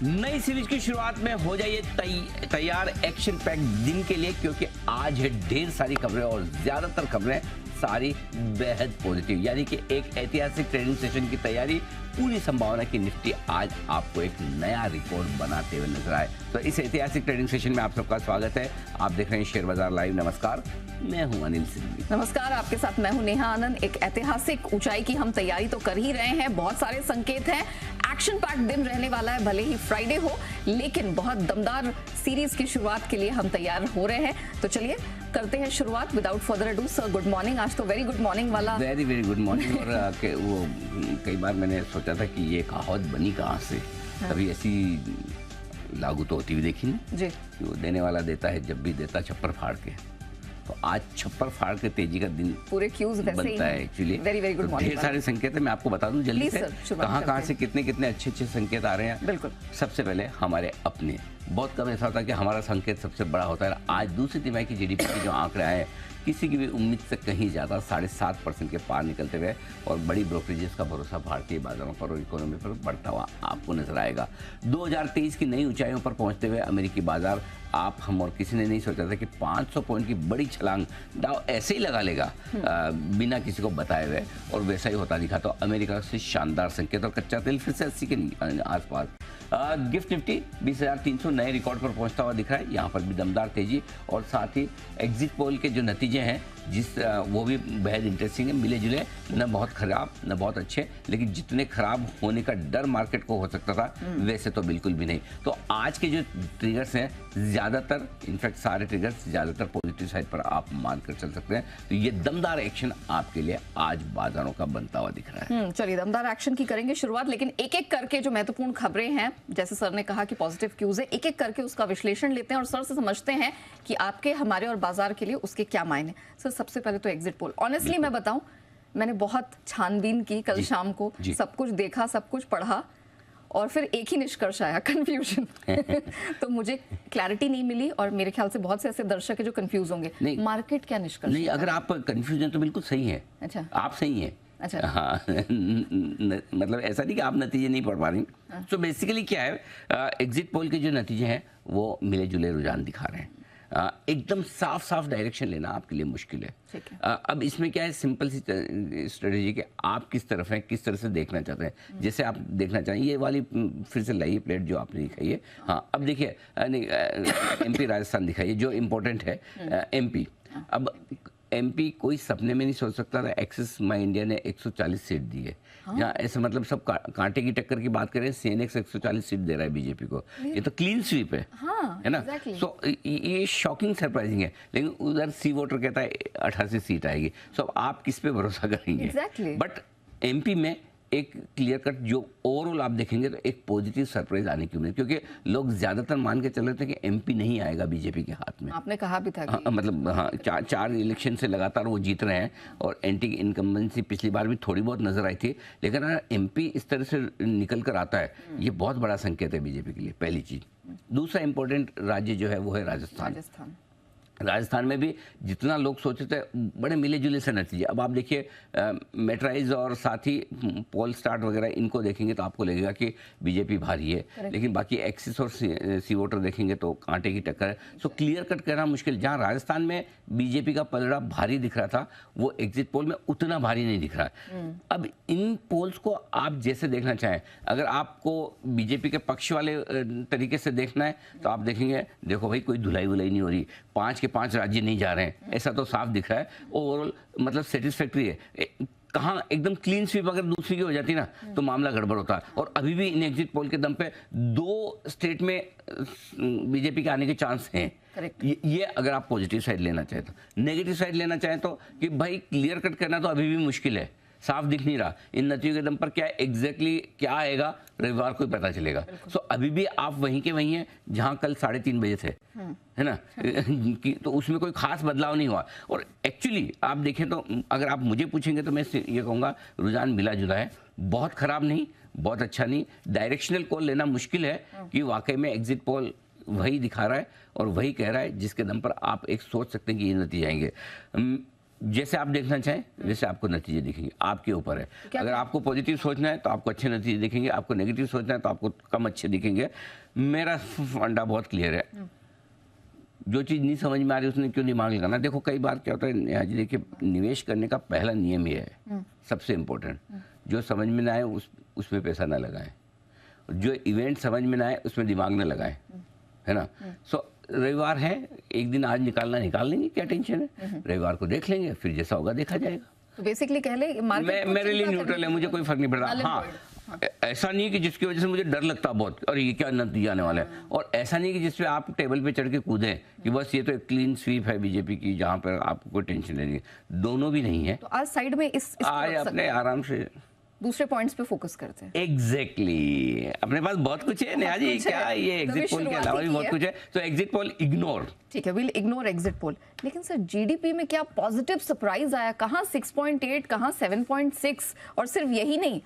नई सीरीज की शुरुआत में हो जाइए तैयार एक्शन पैक दिन के लिए, क्योंकि आज है ढेर सारी खबरें और ज्यादातर खबरें सारी बेहद पॉजिटिव, यानी कि एक ऐतिहासिक ट्रेडिंग सेशन की तैयारी। पूरी संभावना की निफ्टी आज आपको एक नया रिकॉर्ड बनाते हुए नजर आए। तो इस ऐतिहासिक ट्रेडिंग सेशन में आप सबका स्वागत है। आप देख रहे हैं शेयर बाजार लाइव। नमस्कार, मैं हूं अनिल सिंह। नमस्कार, आपके साथ मैं हूं नेहा आनंद। एक ऐतिहासिक ऊंचाई की हम तैयारी तो कर ही रहे हैं, बहुत सारे संकेत हैं। एक्शन पैक दिन रहने वाला है, भले ही फ्राइडे हो, लेकिन बहुत दमदार सीरीज की शुरुआत के लिए हम तैयार हो रहे हैं। तो चलिए करते हैं शुरुआत without further ado. Sir good morning. आज तो वेरी गुड मॉर्निंग वाला। Very very good morning. और वो कई बार मैंने सोचा था कि ये कहावत बनी कहाँ से, कभी ऐसी लागू तो होती हुई देखी नहीं जी। कि वो देने वाला देता है, जब भी देता छप्पर फाड़ के। तो आज छप्पर फाड़ के तेजी का दिन पूरे क्यूज बनता है actually. Very very good morning. ढेर सारे संकेत है, मैं आपको बता दूं जल्दी से कहाँ से कितने कितने अच्छे अच्छे संकेत आ रहे हैं। बिल्कुल। सबसे पहले हमारे अपने, बहुत कम ऐसा होता है कि हमारा संकेत सबसे बड़ा होता है। आज दूसरी तिमाही की जीडीपी के जो आंकड़े आए, किसी की भी उम्मीद से कहीं ज़्यादा 7.5% के पार निकलते हुए, और बड़ी ब्रोकरेजेस का भरोसा भारतीय बाजारों पर और इकोनॉमी पर बढ़ता हुआ आपको नजर आएगा। 2023 की नई ऊंचाइयों पर पहुंचते हुए अमेरिकी बाजार, आप, हम और किसी ने नहीं सोचा था कि 500 पॉइंट की बड़ी छलांग डाउ ऐसे ही लगा लेगा बिना किसी को बताए हुए, और वैसा ही होता दिखा। तो अमेरिका से शानदार संकेत, और कच्चा तेल फिर से 80 के आसपास। गिफ्ट निफ्टी 20,300 नए रिकॉर्ड पर पहुंचता हुआ दिख रहा है। यहाँ पर भी दमदार तेजी, और साथ ही एग्जिट पोल के जो नतीजे हैं वो भी बेहद इंटरेस्टिंग है। मिले जुले, न बहुत खराब न बहुत अच्छे, लेकिन जितने खराब होने का डर मार्केट को हो सकता था वैसे तो बिल्कुल भी नहीं। तो आज के जो ट्रिगर्स हैं, ज़्यादातर, इनफैक्ट सारे ट्रिगर्स ज़्यादातर पॉजिटिव साइड पर आप मान कर चल सकते हैं। तो ये दमदार एक्शन आपके लिए आज बाजारों का बनता हुआ दिख रहा है। चलिए दमदार एक्शन की करेंगे शुरुआत, लेकिन एक एक करके जो महत्वपूर्ण खबरें हैं, जैसे सर ने कहा कि पॉजिटिव क्यूज है, एक एक करके उसका विश्लेषण लेते हैं और सर से समझते हैं कि आपके, हमारे और बाजार के लिए उसके क्या मायने। सर सबसे पहले तो एग्जिट पोल, ऑनेस्टली मैं बताऊं, मैंने बहुत छानबीन की कल शाम को, सब कुछ देखा, सब कुछ पढ़ा, और फिर एक ही निष्कर्ष आया, कंफ्यूजन। तो मुझे क्लैरिटी नहीं मिली, और मेरे ख्याल से बहुत से ऐसे दर्शक है जो कंफ्यूज होंगे। मार्केट क्या निष्कर्ष? नहीं, अगर आप कंफ्यूजन तो बिल्कुल सही है। अच्छा, आप सही हैं। अच्छा, हाँ। मतलब ऐसा नहीं कि आप नतीजे नहीं पढ़ पा रही। तो बेसिकली क्या है, एग्जिट पोल के जो नतीजे हैं वो मिले जुले रुझान दिखा रहे हैं। एकदम साफ साफ डायरेक्शन लेना आपके लिए मुश्किल है। अब इसमें क्या है, सिंपल सी स्ट्रेटेजी कि आप किस तरफ हैं, किस तरह से देखना चाहते हैं। जैसे आप देखना चाहें, ये वाली फिर से लाइए प्लेट जो आपने दिखाई है। हाँ, अब देखिए, एमपी राजस्थान दिखाइए, जो इम्पोर्टेंट है एमपी। अब एमपी कोई सपने में नहीं सोच सकता था। एक्सिस माई इंडिया ने 140 सीट दी है। जहाँ ऐसे मतलब सब कांटे की टक्कर की बात करें, सीएनएक्स 140 सीट दे रहा है बीजेपी को। ये तो क्लीन स्वीप है, है ना। सो ये शॉकिंग सरप्राइजिंग है। लेकिन उधर सी वोटर कहता है 88 सीट आएगी। सो आप किस पे भरोसा करेंगे? बट एमपी में एक क्लियर कट जो ओवरऑल आप देखेंगे तो एक पॉजिटिव सरप्राइज आने की उम्मीद, क्योंकि लोग ज्यादातर मान के चल रहे थे कि एमपी नहीं आएगा बीजेपी के हाथ में। आपने कहा भी था कि मतलब हाँ, चार इलेक्शन से लगातार वो जीत रहे हैं, और एंटी इनकम्बेंसी पिछली बार भी थोड़ी बहुत नजर आई थी। लेकिन अगर एमपी इस तरह से निकल कर आता है, ये बहुत बड़ा संकेत है बीजेपी के लिए, पहली चीज। दूसरा इंपॉर्टेंट राज्य जो है वो है राजस्थान। राजस्थान में भी जितना लोग सोचे थे, बड़े मिले जुले से नतीजे। अब आप देखिए, मेट्राइज और साथ ही पोल स्टार्ट वगैरह, इनको देखेंगे तो आपको लगेगा कि बीजेपी भारी है। लेकिन बाकी एक्सिस और सी वोटर देखेंगे तो कांटे की टक्कर है। सो क्लियर कट कहना मुश्किल। जहां राजस्थान में बीजेपी का पलड़ा भारी दिख रहा था, वो एग्जिट पोल में उतना भारी नहीं दिख रहा है। अब इन पोल्स को आप जैसे देखना चाहें, अगर आपको बीजेपी के पक्ष वाले तरीके से देखना है तो आप देखेंगे, देखो भाई कोई धुलाई वुलाई नहीं हो रही, 5 के 5 राज्य नहीं जा रहे हैं, ऐसा तो साफ दिख रहा है। ओवरऑल मतलब सेटिस्फैक्ट्री है। कहाँ एकदम क्लीन स्वीप अगर दूसरी की हो जाती ना तो मामला गड़बड़ होता है। और अभी भी इन एग्जिट पोल के दम पे 2 स्टेट में बीजेपी के आने के चांस हैं। ये अगर आप पॉजिटिव साइड लेना चाहें तो। नेगेटिव साइड लेना चाहें तो कि भाई क्लियर कट करना तो अभी भी मुश्किल है, साफ दिख नहीं रहा। इन नतीजों के दम पर क्या एग्जैक्टली क्या आएगा, रविवार को ही पता चलेगा। सो अभी भी आप वहीं के वहीं हैं जहां कल 3:30 बजे थे, है ना। तो उसमें कोई खास बदलाव नहीं हुआ। और एक्चुअली आप देखें तो, अगर आप मुझे पूछेंगे तो मैं ये कहूँगा रुझान मिला जुला है, बहुत खराब नहीं, बहुत अच्छा नहीं। डायरेक्शनल कॉल लेना मुश्किल है कि वाकई में एग्जिट पोल वही दिखा रहा है और वही कह रहा है जिसके दम पर आप एक सोच सकते हैं कि ये नतीजे आएंगे। जैसे आप देखना चाहें वैसे आपको नतीजे दिखेंगे, आपके ऊपर है। अगर आपको पॉजिटिव सोचना है तो आपको अच्छे नतीजे दिखेंगे, आपको नेगेटिव सोचना है तो आपको कम अच्छे दिखेंगे। मेरा फंडा बहुत क्लियर है, जो चीज़ नहीं समझ में आ रही उसने क्यों दिमाग लगाना। देखो कई बार क्या होता है नेहा जी, देखिए निवेश करने का पहला नियम ये है सबसे इम्पोर्टेंट, जो समझ में ना आए उसमें पैसा ना लगाएं, जो इवेंट समझ में ना आए उसमें दिमाग ना लगाएं, है ना। सो रविवार है, एक दिन आज निकाल लेंगे, क्या टेंशन है, रविवार को देख लेंगे, फिर जैसा होगा देखा जाएगा। तो बेसिकली कह ले मेरे लिए न्यूट्रल है, मुझे कोई फर्क नहीं पड़ता। हाँ, ऐसा नहीं कि जिसकी वजह से मुझे डर लगता बहुत और ये क्या नतीजा आने वाला है, और ऐसा नहीं कि जिसपे आप टेबल पे चढ़ के कूदें कि बस ये तो एक क्लीन स्वीप है बीजेपी की जहाँ पर आपको कोई टेंशन नहीं है। दोनों भी नहीं है। तो आज साइड में आज अपने आराम से दूसरे पॉइंट्स पे फोकस करते हैं। एग्जैक्टली अपने पास बहुत कुछ है नेहा जी, क्या ये एग्जिट पोल के अलावा भी बहुत कुछ है, तो एग्जिट पोल इग्नोर। ठीक है, विल इग्नोर एग्जिट पोल। लेकिन सर जीडीपी में क्या पॉजिटिव सरप्राइज आया, कहाँ 6.8, कहाँ 7.6, और सिर्फ यही नहीं,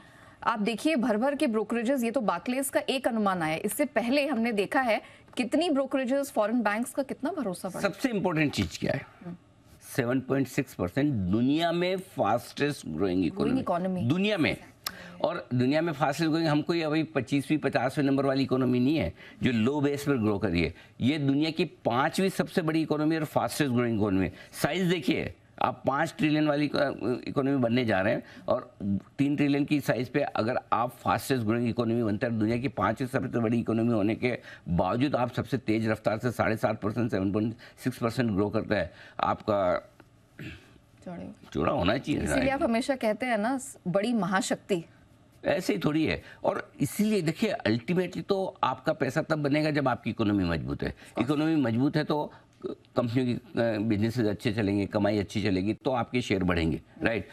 आप देखिए भर भर के ब्रोकरेजेस, ये तो बार्कलेज का एक अनुमान आया, इससे पहले हमने देखा है कितनी ब्रोकरेजेस, फॉरेन बैंक्स का कितना भरोसा बढ़ा। सबसे इंपॉर्टेंट चीज क्या है, 7.6% दुनिया में फास्टेस्ट ग्रोइंग इकोनॉमी दुनिया में, और दुनिया में फास्टेस्ट ग्रोइंग हम कोई अभी 25वीं 50वें नंबर वाली इकोनॉमी नहीं है जो लो बेस पर ग्रो करी है, ये दुनिया की 5वीं सबसे बड़ी इकोनॉमी और फास्टेस्ट ग्रोइंग इकोनॉमी। साइज देखिए आप, 5 ट्रिलियन वाली इकोनॉमी बनने जा रहे हैं, और 3 ट्रिलियन की साइज पे अगर आप फास्टेस्ट ग्रोइंग इकोनॉमी बनते हैं, दुनिया की 5वीं सबसे बड़ी इकोनॉमी होने के बावजूद आप सबसे तेज रफ्तार से 7.5%, 7.6% ग्रो करता है, आपका चौड़ा होना चाहिए। इसीलिए आप हमेशा कहते हैं ना, बड़ी महाशक्ति ऐसे ही थोड़ी है। और इसीलिए देखिए अल्टीमेटली तो आपका पैसा तब बनेगा जब आपकी इकोनॉमी मजबूत है। इकोनॉमी मजबूत है तो कंपनियों की बिजनेसेस अच्छे चलेंगे, कमाई अच्छी चलेगी, तो आपके शेयर बढ़ेंगे, राइट।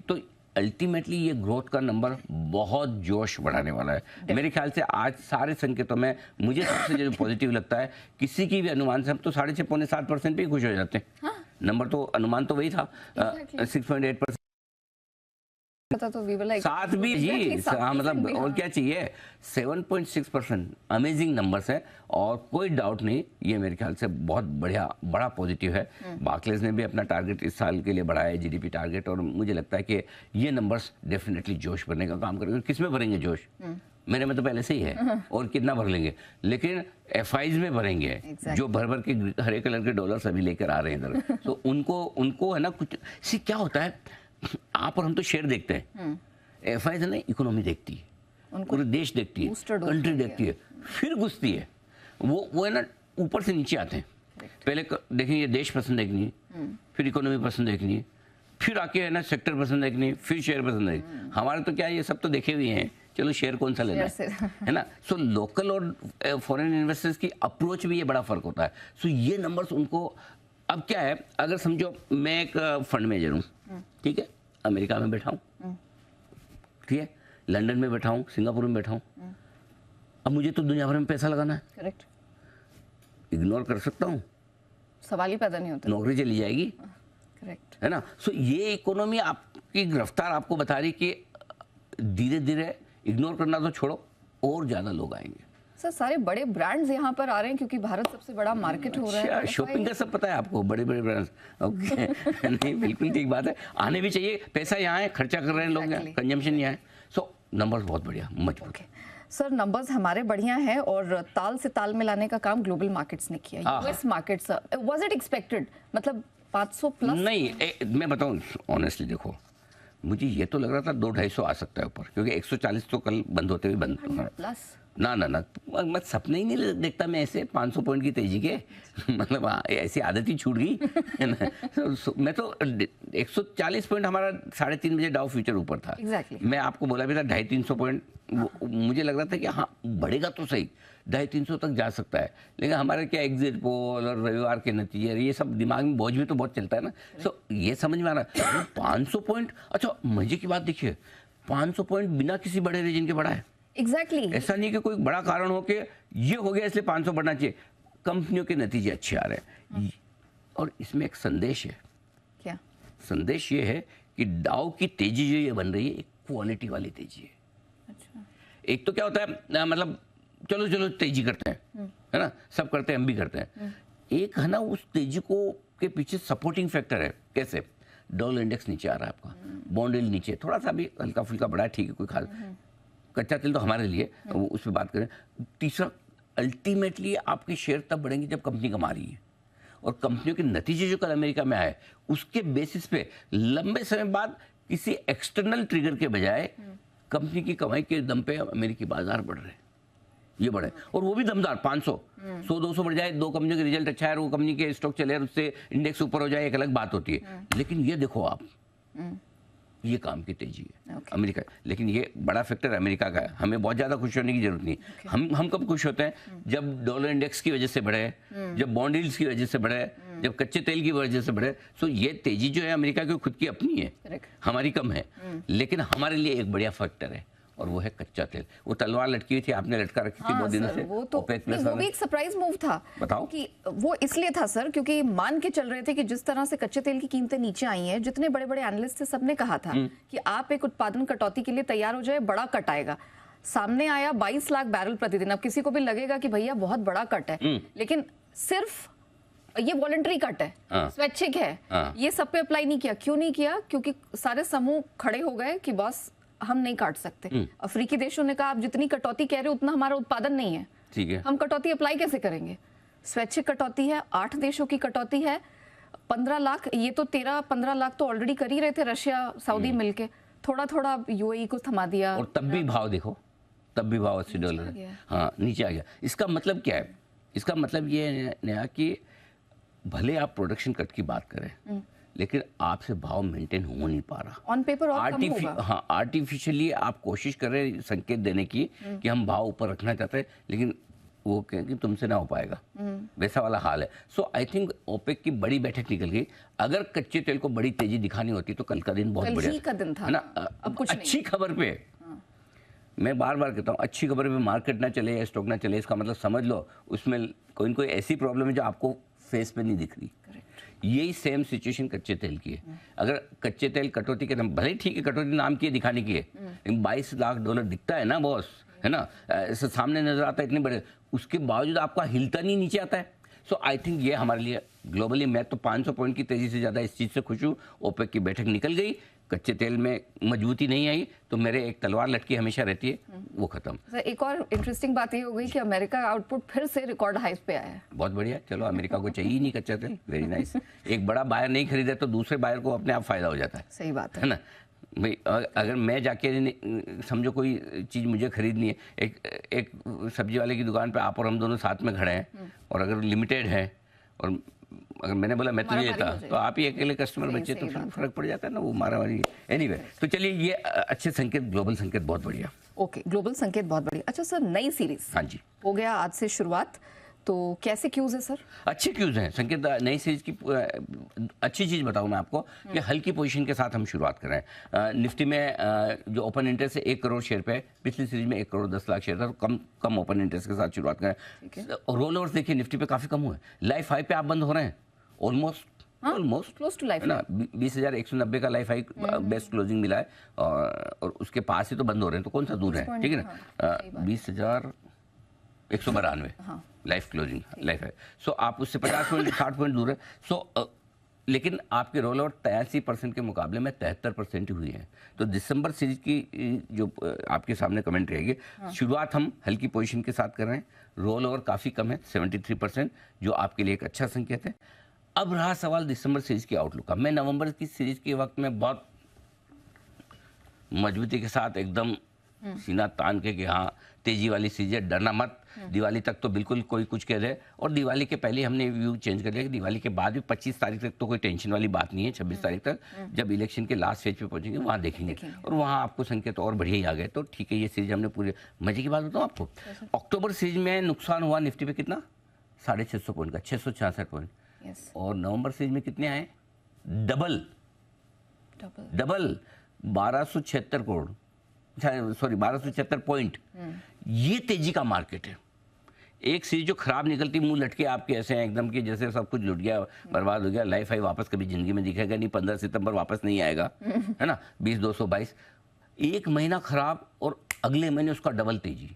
तो अल्टीमेटली ये ग्रोथ का नंबर बहुत जोश बढ़ाने वाला है। मेरे ख्याल से आज सारे संकेतों में मुझे सबसे जो पॉजिटिव लगता है, किसी की भी अनुमान से हम तो 6.5 पौने 7% पे ही खुश हो जाते हैं। हाँ? नंबर तो अनुमान तो वही था, 6.8%। तो साथ भी जी, मतलब और क्या चाहिए। 7.6% अमेजिंग नंबर्स है, और कोई डाउट नहीं ये मेरे ख्याल से बहुत बड़ा पॉजिटिव है। बार्कलेज ने भी अपना टारगेट इस साल के लिए बढ़ाया है, जीडीपी टारगेट, और मुझे लगता है कि ये नंबर्स डेफिनेटली जोश भरने का काम करेंगे। किस में भरेंगे जोश, मेरे में तो पहले से ही है, और कितना भर लेंगे, लेकिन एफआईज में भरेंगे, जो भर भर के हरे कलर के डॉलर्स अभी लेकर आ रहे हैं इधर। तो उनको है ना, कुछ सी क्या होता है, आप और हम तो शेयर देखते हैं, एफआई से नहीं इकोनॉमी देखती है, पूरे देश देखती है, कंट्री देखती है, फिर घुसती है। वो है ना ऊपर से नीचे आते हैं, पहले देखेंगे देश पसंद देखनी है, फिर इकोनॉमी पसंद देखनी है, फिर आके है ना सेक्टर पसंद देखनी है, फिर शेयर पसंद देखनी। हमारे तो क्या ये सब तो देखे हुए हैं, चलो शेयर कौन सा लेना है ना। सो लोकल और फॉरेन इन्वेस्टर्स की अप्रोच में ये बड़ा फर्क होता है। सो ये नंबर्स उनको, अब क्या है, अगर समझो मैं एक फंड मैनेजर हूँ, ठीक है, अमेरिका में बैठा हूँ, ठीक है, लंदन में बैठा हूँ, सिंगापुर में बैठा हूँ, अब मुझे तो दुनिया भर में पैसा लगाना है, करेक्ट, इग्नोर कर सकता हूँ, सवाल ही पैदा नहीं होता, नौकरी चली जाएगी, करेक्ट, है ना। सो ये इकोनॉमी आपकी रफ्तार आपको बता रही कि धीरे धीरे इग्नोर करना तो छोड़ो, और ज्यादा लोग आएंगे। सर सारे बड़े ब्रांड्स यहाँ पर आ रहे हैं क्योंकि भारत सबसे बड़ा मार्केट हो रहा है। शॉपिंग का सब पता है आपको, बड़े बड़े ब्रांड्स, ओके। नहीं बिल्कुल ठीक बात है, आने भी चाहिए, पैसा यहाँ है, खर्चा कर रहे हैं लोग, यहाँ कंजम्पशन यहाँ है। सो नंबर्स बहुत बढ़िया, मजबूत। सर नंबर्स हमारे बढ़िया हैं, और ताल से ताल मिलाने का काम ग्लोबल मार्केट्स ने किया। US markets, was it expected, मतलब 500 प्लस? नहीं, मैं बताऊँ ऑनेस्टली, देखो मुझे ये तो लग रहा था 200-250 आ सकता है ऊपर, क्योंकि 140 तो कल बंद होते हुए बंद प्लस ना मैं सपने ही नहीं देखता मैं ऐसे 500 पॉइंट की तेजी के। मतलब ऐसी आदत ही छूट गई है ना। मैं तो 140 पॉइंट, हमारा 3:30 बजे डाउ फ्यूचर ऊपर था। मैं आपको बोला भी था 250-300 पॉइंट, मुझे लग रहा था कि हाँ बढ़ेगा तो सही, 250-300 तक जा सकता है। लेकिन हमारे क्या एग्जिट पोल और रविवार के नतीजे, ये सब दिमाग में बोझ भी तो बहुत चलता है ना। सो ये समझ में आ रहा है 500 पॉइंट। अच्छा मजे की बात देखिए, 500 पॉइंट बिना किसी बड़े रीजन के बढ़ा है। एग्जैक्टली ऐसा नहीं कि कोई बड़ा कारण हो कि ये हो गया इसलिए 500 बढ़ना चाहिए। कंपनियों के नतीजे अच्छे आ रहे हैं, और इसमें एक संदेश है। क्या संदेश ये है कि डाउ की तेजी जो ये बन रही है, एक क्वालिटी वाली तेजी है। अच्छा। एक तो क्या होता है, मतलब चलो तेजी करते हैं, है ना, सब करते हैं, हम भी करते हैं। एक है ना उस तेजी को के पीछे सपोर्टिंग फैक्टर है। कैसे? डॉलर इंडेक्स नीचे आ रहा है आपका, बॉन्ड यील्ड नीचे, थोड़ा सा भी हल्का फुल्का बढ़ा है, ठीक है, कोई खास। कच्चा तेल तो हमारे लिए वो उस पर बात करें। तीसरा, अल्टीमेटली आपके शेयर तब बढ़ेंगे जब कंपनी कमा रही है, और कंपनियों के नतीजे जो कल अमेरिका में आए उसके बेसिस पे लंबे समय बाद किसी एक्सटर्नल ट्रिगर के बजाय कंपनी की कमाई के दम पे अमेरिकी बाजार बढ़ रहे हैं, ये बढ़े, और वो भी दमदार। 500 100-200 बढ़ जाए, दो कंपनियों के रिजल्ट अच्छा है और वो कंपनी के स्टॉक चले और उससे इंडेक्स ऊपर हो जाए, एक अलग बात होती है। लेकिन ये देखो आप, ये काम की तेजी है अमेरिका। लेकिन ये बड़ा फैक्टर अमेरिका का है, हमें बहुत ज़्यादा खुश होने की जरूरत नहीं। हम कब खुश होते हैं? जब डॉलर इंडेक्स की वजह से बढ़े, जब बॉन्ड यील्ड्स की वजह से बढ़े, जब कच्चे तेल की वजह से बढ़े। सो ये तेजी जो है अमेरिका की खुद की अपनी है, हमारी कम है, लेकिन हमारे लिए एक बढ़िया फैक्टर है और वो है कच्चा तेल। वो तलवार लटकी हुई थी, आपने लटका रखी थी बहुत दिनों से, वो तो OPEC नहीं, वो भी एक सरप्राइज मूव था। बताओ। कि वो इसलिए था सर क्योंकि मान के चल रहे थे कि जिस तरह से कच्चे तेल की कीमतें नीचे आई हैं, जितने बड़े बड़े एनालिस्ट थे सबने कहा था कि आप एक उत्पादन कटौती के लिए तैयार हो जाए, बड़ा कट आएगा। सामने आया 22 लाख बैरल प्रतिदिन। अब किसी को भी लगेगा कि भैया बहुत बड़ा कट है, लेकिन सिर्फ ये वॉलंटरी कट है, स्वैच्छिक है, ये सब पे अप्लाई नहीं किया। क्यों नहीं किया? क्योंकि सारे समूह खड़े हो गए कि बॉस हम नहीं काट सकते। अफ्रीकी देशों ने कहा आप जितनी कटौती कह रहे हो उतना हमारा उत्पादन नहीं है, ठीक है, हम कटौती अप्लाई कैसे करेंगे? स्वैच्छिक कटौती है, 8 देशों की कटौती है, 15 लाख। ये तो 13-15 लाख तो ऑलरेडी कर ही रहे थे रशिया सऊदी मिलके, थोड़ा थोड़ा यूएई को थमा दिया। और तब भी भाव देखो, तब भी भाव $80 है, हाँ नीचे आ गया। इसका मतलब क्या है? इसका मतलब ये है नया कि भले आप प्रोडक्शन कट की बात करें, लेकिन आपसे भाव मेंटेन हो नहीं पा रहा ऑन पेपर और कम होगा। हाँ, आर्टिफिशियली आप कोशिश कर रहे हैं संकेत देने की कि हम भाव ऊपर रखना चाहते हैं, लेकिन वो कहें कि तुमसे ना हो पाएगा, वैसा वाला हाल है। सो आई थिंक ओपेक की बड़ी बैठक निकल गई। अगर कच्चे तेल को बड़ी तेजी दिखानी होती तो कल का दिन बहुत बढ़िया का दिन था है ना। अब कुछ अच्छी खबर पे, मैं बार बार कहता हूँ, अच्छी खबर पे मार्केट ना चले या स्टॉक ना चले, इसका मतलब समझ लो उसमें कोई न कोई ऐसी प्रॉब्लम है जो आपको फेस पे नहीं दिख रही। यही सेम सिचुएशन कच्चे तेल की है। अगर कच्चे तेल कटौती के नाम, भले ही ठीक है कटौती नाम की है दिखाने की है, लेकिन $22 लाख दिखता है ना बॉस, है ना, ऐसे सामने नजर आता है इतने बड़े, उसके बावजूद आपका हिलता नहीं नीचे आता है। सो आई थिंक ये हमारे लिए ग्लोबली, मैं तो 500 पॉइंट की तेजी से ज़्यादा इस चीज़ से खुश हूँ। ओपेक की बैठक निकल गई, कच्चे तेल में मजबूती नहीं आई, तो मेरे एक तलवार लटकी हमेशा रहती है, वो खत्म। सर एक और इंटरेस्टिंग बात ये हो गई कि अमेरिका का आउटपुट फिर से रिकॉर्ड हाइस पे आया है। बहुत बढ़िया, चलो अमेरिका को चाहिए ही नहीं कच्चा तेल, वेरी नाइस। एक बड़ा बायर नहीं खरीदे तो दूसरे बायर को अपने आप फायदा हो जाता है। सही बात है ना भाई। अगर मैं जाके समझो कोई चीज़ मुझे खरीदनी है, एक सब्जी वाले की दुकान पे आप और हम दोनों साथ में खड़े हैं, और अगर लिमिटेड है और अगर मैंने बोला मैं तुझे लेता तो आप ही अकेले कस्टमर बचे तो फर्क पड़ जाता है ना, वो मारामारी। एनीवे, तो चलिए ये अच्छे संकेत, ग्लोबल संकेत बहुत बढ़िया। ओके, ग्लोबल संकेत बहुत बढ़िया। अच्छा सर, नई सीरीज हाँ जी हो गया आज से शुरुआत, तो कैसे क्यूज है सर? अच्छे क्यूज हैं संकेत। नई सीरीज की अच्छी चीज़ बताऊं मैं आपको कि हल्की पोजीशन के साथ हम शुरुआत कर रहे हैं। निफ्टी में जो ओपन इंटरेस्ट है 1 करोड़ शेयर पे है, पिछली सीरीज में 1 करोड़ 10 लाख शेयर था, तो कम ओपन इंटरेस्ट के साथ शुरुआत करें। रोल ओवर्स देखिए निफ्टी पे काफ़ी कम हुए, लाइफ हाई पे आप बंद हो रहे हैं, ऑलमोस्ट क्लोज टू लाइफ है ना। 20,190 का लाइफ हाई बेस्ट क्लोजिंग मिला है, और उसके पास ही तो बंद हो रहे हैं, तो कौन सा दूर है, ठीक है ना। 20,192 लाइफ क्लोजिंग लाइफ है। सो आप उससे 50 पॉइंट 60 पॉइंट दूर है। सो लेकिन आपके रोल ओवर 83% के मुकाबले में 73% ही हुई है। तो दिसंबर सीरीज की जो आपके सामने कमेंट रहेगी, शुरुआत हम हल्की पोजीशन के साथ कर रहे हैं, रोल ओवर काफ़ी कम है 73%, जो आपके लिए एक अच्छा संकेत है। अब रहा सवाल दिसंबर सीरीज की आउटलुक का। मैं नवंबर की सीरीज के वक्त में बहुत मजबूती के साथ एकदम सीना तान के कि हाँ तेजी वाली सीरीज है, डरना मत, दिवाली तक तो बिल्कुल कोई कुछ कह रहे। और दिवाली के पहले हमने व्यू चेंज कर लिया कि दिवाली के बाद भी 25 तारीख तक तो कोई टेंशन वाली बात नहीं है, 26 तारीख तक जब इलेक्शन के लास्ट फेज पे पहुंचेंगे वहाँ देखेंगे, और वहाँ आपको संकेत और बढ़िया ही आ गए। तो ठीक है, ये सीरीज हमने पूरे मजे की बात बताऊँ आपको। अक्टूबर सीरीज में नुकसान हुआ निफ्टी पे कितना, 650 पॉइंट का, 666 पॉइंट। और नवंबर सीरीज में कितने आए, डबल 1276 करोड़, सॉरी 1276 पॉइंट। ये तेजी का मार्केट है। एक सीरीज जो खराब निकलती, मुंह लटके आपके ऐसे हैं एकदम कि जैसे सब कुछ लुट गया, बर्बाद हो गया, लाइफ हाई वापस कभी जिंदगी में दिखेगा नहीं, 15 सितंबर वापस नहीं आएगा, है ना, 20,222। एक महीना खराब और अगले महीने उसका डबल तेजी।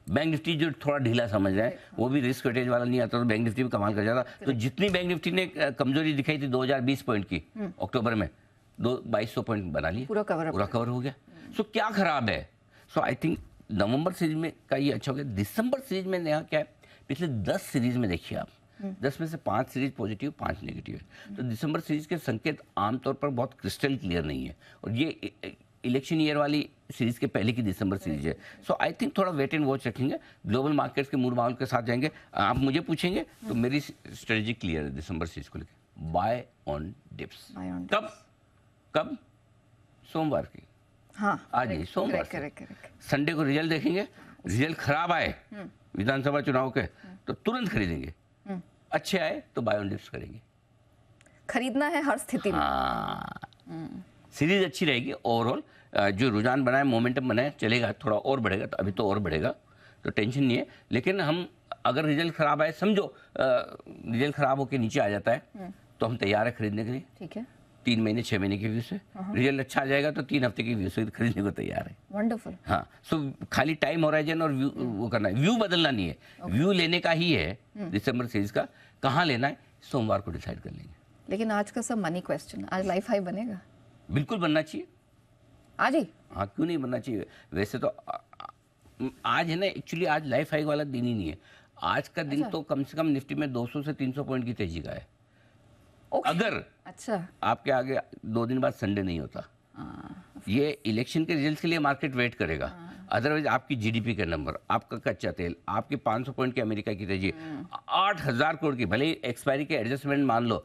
बैंक निफ्टी जो थोड़ा ढीला समझ रहे हैं, वो भी रिस्क वेटेज वाला नहीं आता, तो बैंक निफ्टी भी कमाल कर जाता। तो जितनी बैंक निफ्टी ने कमजोरी दिखाई थी 2020 पॉइंट की अक्टूबर में, 2200 पॉइंट बना लिए, पूरा कवर हो गया। सो क्या खराब है? सो आई थिंक नवंबर सीरीज में का ये अच्छा हो गया। दिसंबर सीरीज में नया क्या है, पिछले 10 सीरीज में देखिए आप, 10 में से 5 सीरीज पॉजिटिव, 5 नेगेटिव है। तो दिसंबर सीरीज के संकेत आमतौर पर बहुत क्रिस्टल क्लियर नहीं है, और ये इलेक्शन ईयर वाली सीरीज के पहले की दिसंबर सीरीज है। सो आई थिंक थोड़ा वेट एंड वॉच रखेंगे, ग्लोबल मार्केट्स के मूड माहौल के साथ जाएंगे। आप मुझे पूछेंगे तो मेरी स्ट्रेटजी क्लियर है दिसंबर सीरीज को लेकर, बाय ऑन डिप्स। कब? सोमवार की, हाँ, आज नहीं, सोमवार से। करेक्ट। संडे को रिजल्ट देखेंगे, रिजल्ट खराब आए विधानसभा चुनाव के तो तुरंत खरीदेंगे, अच्छे आए तो बाय ऑन डिप्स करेंगे। खरीदना है हर स्थिति में। हाँ, सीरीज अच्छी रहेगी ओवरऑल, जो रुझान बनाए, मोमेंटम बनाए, चलेगा, थोड़ा और बढ़ेगा, तो अभी तो और बढ़ेगा, तो टेंशन नहीं है। लेकिन हम अगर रिजल्ट खराब आए, समझो रिजल्ट खराब होकर नीचे आ जाता है, तो हम तैयार है खरीदने के लिए। ठीक है, 3 महीने 6 महीने के व्यू से। रिजल्ट अच्छा आ जाएगा तो 3 हफ्ते के व्यू से खरीदने को तैयार है। वंडरफुल। हाँ, सो खाली टाइम होराइजन और व्यू वो करना है, व्यू बदलना नहीं है, व्यू लेने का ही है दिसंबर सीरीज का। कहाँ लेना है सोमवार को डिसाइड कर लेंगे। लेकिन आज का सब मनी क्वेश्चन, आज लाइफ हाई बनेगा? बिल्कुल बनना चाहिए आज ही। हाँ, क्यों नहीं बनना चाहिए? वैसे तो आज है ना, एक्चुअली आज लाइफ हाई वाला दिन ही नहीं है। आज का दिन तो कम से कम निफ्टी में 200 से 300 पॉइंट की तेजी का है। अगर अच्छा आपके आगे 2 दिन बाद संडे नहीं होता, ये इलेक्शन के रिजल्ट के लिए मार्केट वेट करेगा। अदरवाइज आपकी जीडीपी के नंबर, आपका कच्चा तेल, आपके 500 पॉइंट की अमेरिका की तेजी, 8000 करोड़ की, भले ही एक्सपायरी के एडजस्टमेंट मान लो,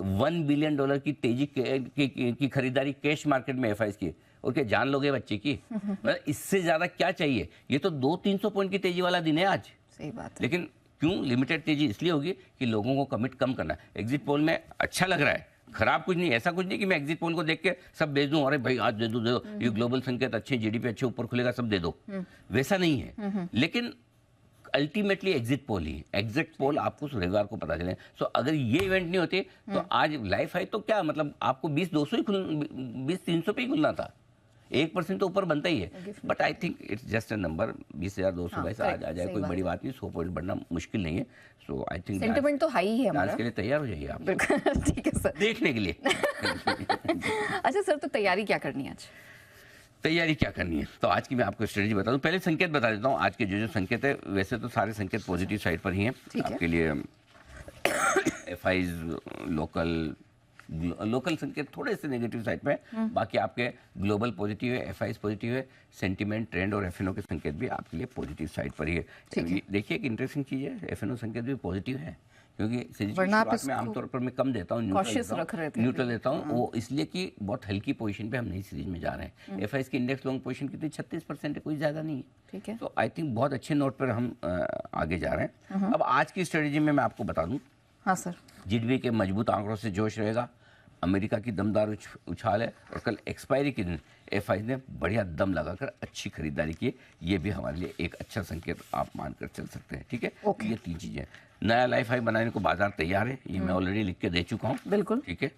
$1 बिलियन की तेजी की खरीदारी कैश मार्केट में एफआईज की, और क्या जान लोगे बच्चे की? मतलब इससे ज्यादा क्या चाहिए? ये तो 200-300 पॉइंट की तेजी वाला दिन है आज। सही बात है। लेकिन क्यों लिमिटेड तेजी? इसलिए होगी कि लोगों को कमिट कम करना है। एग्जिट पोल में अच्छा लग रहा है, खराब कुछ नहीं, ऐसा कुछ नहीं कि मैं एग्जिट पोल को देख के सब बेच दूं, अरे भाई आज दे दो, ये ग्लोबल संकेत अच्छे, जीडीपी अच्छे ऊपर खुलेगा, सब दे दो, वैसा नहीं है। लेकिन अल्टीमेटली एग्जिट पोल ही, एग्जिट पोल आपको रविवार को पता चले। सो अगर ये इवेंट नहीं होते तो आज लाइफ हाई तो क्या मतलब, आपको 20-200 ही 20-300 पे ही खुलना था, 1% तो ऊपर बनता ही है। But I think it's just a number, 20,222 आज आ जाए, कोई बड़ी बात नहीं, 100 पॉइंट बढ़ना मुश्किल नहीं है। सो आई थिंक सेंटिमेंट तो हाई है हमारा। डांस के लिए तैयार हो जाइए आप। बिल्कुल ठीक है सर, देखने के लिए। अच्छा सर, तो तैयारी क्या करनी है आज? तैयारी क्या करनी है तो आज की मैं आपको स्ट्रेटजी बता दूं। पहले संकेत बता देता हूं, आज के जो संकेत है, वैसे तो सारे संकेत पॉजिटिव साइड पर ही हैं आपके लिए। एफआईज लोकल संकेत थोड़े से नेगेटिव साइड पे है, बाकी आपके ग्लोबल पॉजिटिव है, एफआईज पॉजिटिव है, सेंटीमेंट, ट्रेंड और एफएनओ के संकेत भी आपके लिए पॉजिटिव साइड पर ही है। देखिए एक इंटरेस्टिंग चीज है, एफएनओ संकेत भी पॉजिटिव है, क्योंकि शुरुआत में आमतौर पर मैं कम देता हूँ, न्यूट्रल देता हूँ, वो इसलिए कि बहुत हल्की पोजीशन पे हम नई सीरीज में जा रहे हैं। एफआईज की इंडेक्स लॉन्ग पोजीशन कितनी 36% है, कोई ज्यादा नहीं है। ठीक है, तो आई थिंक बहुत अच्छे नोट पर हम आगे जा रहे हैं। अब आज की स्ट्रेटेजी में मैं आपको बता दूं, हाँ सर, जीडीपी के मजबूत आंकड़ों से जोश रहेगा, अमेरिका की दमदार उछाल है, और कल एक्सपायरी के दिन एफआईज ने बढ़िया दम लगाकर अच्छी खरीदारी की, ये भी हमारे लिए एक अच्छा संकेत आप मानकर चल सकते हैं। ठीक है, ये 3 चीजें। नया लाइफ हाई बनाने को बाजार तैयार है, ये मैं ऑलरेडी लिख के दे चुका हूँ। बिल्कुल ठीक है।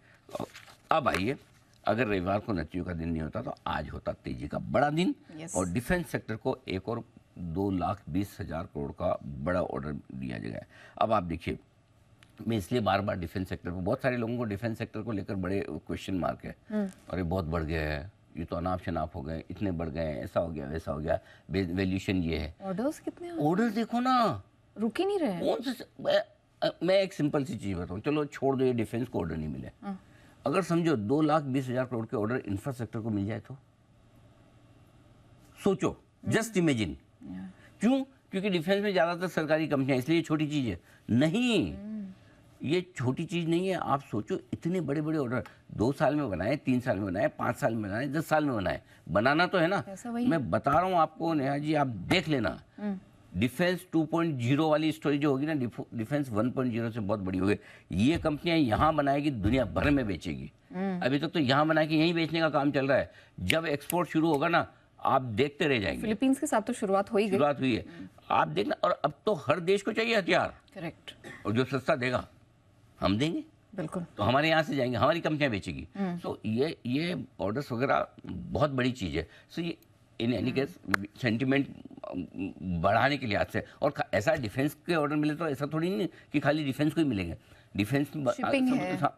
अब आइए, अगर रविवार को नतियों का दिन नहीं होता तो आज होता तेजी का बड़ा दिन, और डिफेंस सेक्टर को एक और 2,20,000 करोड़ का बड़ा ऑर्डर दिया जाएगा। अब आप देखिए, मैं इसलिए बार बार डिफेंस सेक्टर पर, बहुत सारे लोगों को डिफेंस सेक्टर को लेकर बड़े क्वेश्चन मार्क है, और ये बहुत बढ़ गया है, ये तो अनाप शनाप हो गए, इतने बढ़ गए, ऐसा हो गया, वैसा हो गया, वैल्यूएशन ये है। ऑर्डर्स कितने? ऑर्डर देखो ना, रुक ही नहीं रहे। कौन से? मैं एक सिंपल सी चीज बताऊं, चलो छोड़ दो ये डिफेंस को ऑर्डर नहीं मिले, अगर समझो 2,20,000 करोड़ के ऑर्डर इंफ्रास्ट्रक्चर को मिल जाए तो सोचो, जस्ट इमेजिन। क्यों? क्योंकि डिफेंस में ज्यादातर सरकारी कंपनियां, इसलिए ये छोटी चीज है नहीं, ये छोटी चीज नहीं है। आप सोचो, इतने बड़े बड़े ऑर्डर 2 साल में बनाए, 3 साल में बनाए, 5 साल में बनाए, 10 साल में बनाए, बनाना तो है ना। मैं बता रहा हूँ आपको नेहा जी, आप देख लेना, डिफेंस 2.0 वाली स्टोरी जो होगी ना, डिफेंस 1.0 से बहुत बड़ी होगी। ये कंपनियां यहाँ बनाएगी, दुनिया भर में बेचेगी। अभी तक तो यहाँ बना के यहीं बेचने का काम चल रहा है, जब एक्सपोर्ट शुरू होगा ना, आप देखते रह जाएंगे। फिलीपींस के साथ तो शुरुआत हुई है, आप देखना। और अब तो हर देश को चाहिए हथियार, करेक्ट, और जो सस्ता देगा हम देंगे, बिल्कुल, तो हमारे यहाँ से जाएंगे, हमारी कंपनियां बेचेगी। सो ये ऑर्डर्स वगैरह बहुत बड़ी चीज है। सो ये इन एनी केस सेंटिमेंट बढ़ाने के लिहाज से। और ऐसा डिफेंस के ऑर्डर मिले तो ऐसा थोड़ी नहीं कि खाली डिफेंस को ही मिलेंगे। डिफेंस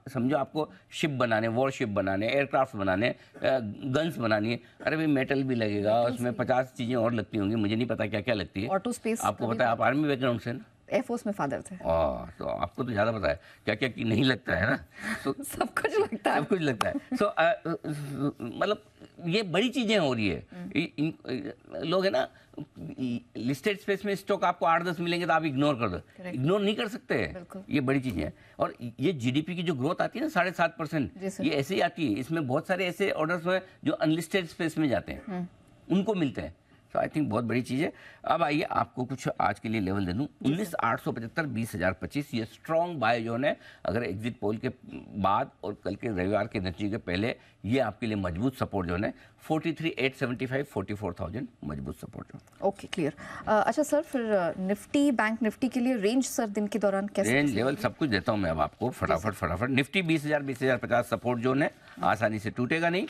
समझो आपको शिप बनाने, वॉर शिप बनाने, एयरक्राफ्ट बनाने, गन्स बनानी है, अरे भाई मेटल भी लगेगा, उसमें 50 चीजें और लगती होंगी, मुझे नहीं पता क्या क्या लगती है। ऑटो स्पेस आपको पता है, आप आर्मी बैकग्राउंड से ना, एयरफोर्स में फादर थे। तो आपको तो ज़्यादा पता है क्या क्या कि नहीं लगता है ना। तो सब कुछ लगता है, सब कुछ लगता है। मतलब ये बड़ी चीज़ें हो रही है। लोग है ना, लिस्टेड स्पेस में स्टॉक आपको 8-10 मिलेंगे तो आप इग्नोर कर दो, इग्नोर नहीं कर सकते। ये बड़ी चीज़ें हैं। और ये जीडीपी की जो ग्रोथ आती है ना 7.5%, ये ऐसे ही आती है। इसमें बहुत सारे ऐसे ऑर्डर्स हैं जो अनलिस्टेड स्पेस में जाते हैं, उनको मिलते हैं। तो आई थिंक बहुत बड़ी चीज़ है। अब आइए आपको कुछ आज के लिए लेवल दे दूं। 19,875, 20,025 ये स्ट्रॉन्ग बाय जोन है। अगर एग्जिट पोल के बाद और कल के रविवार के नतीजे के पहले ये आपके लिए मजबूत सपोर्ट जोन है। 43,875, 44,000 मजबूत सपोर्ट जोन। Okay, clear. अच्छा सर, फिर निफ्टी, बैंक निफ्टी के लिए रेंज सर दिन के दौरान कैसे? रेंज लेवल सब कुछ देता हूं मैं अब आपको फटाफट। निफ्टी 20,000, 20,050 सपोर्ट जोन है, आसानी से टूटेगा नहीं।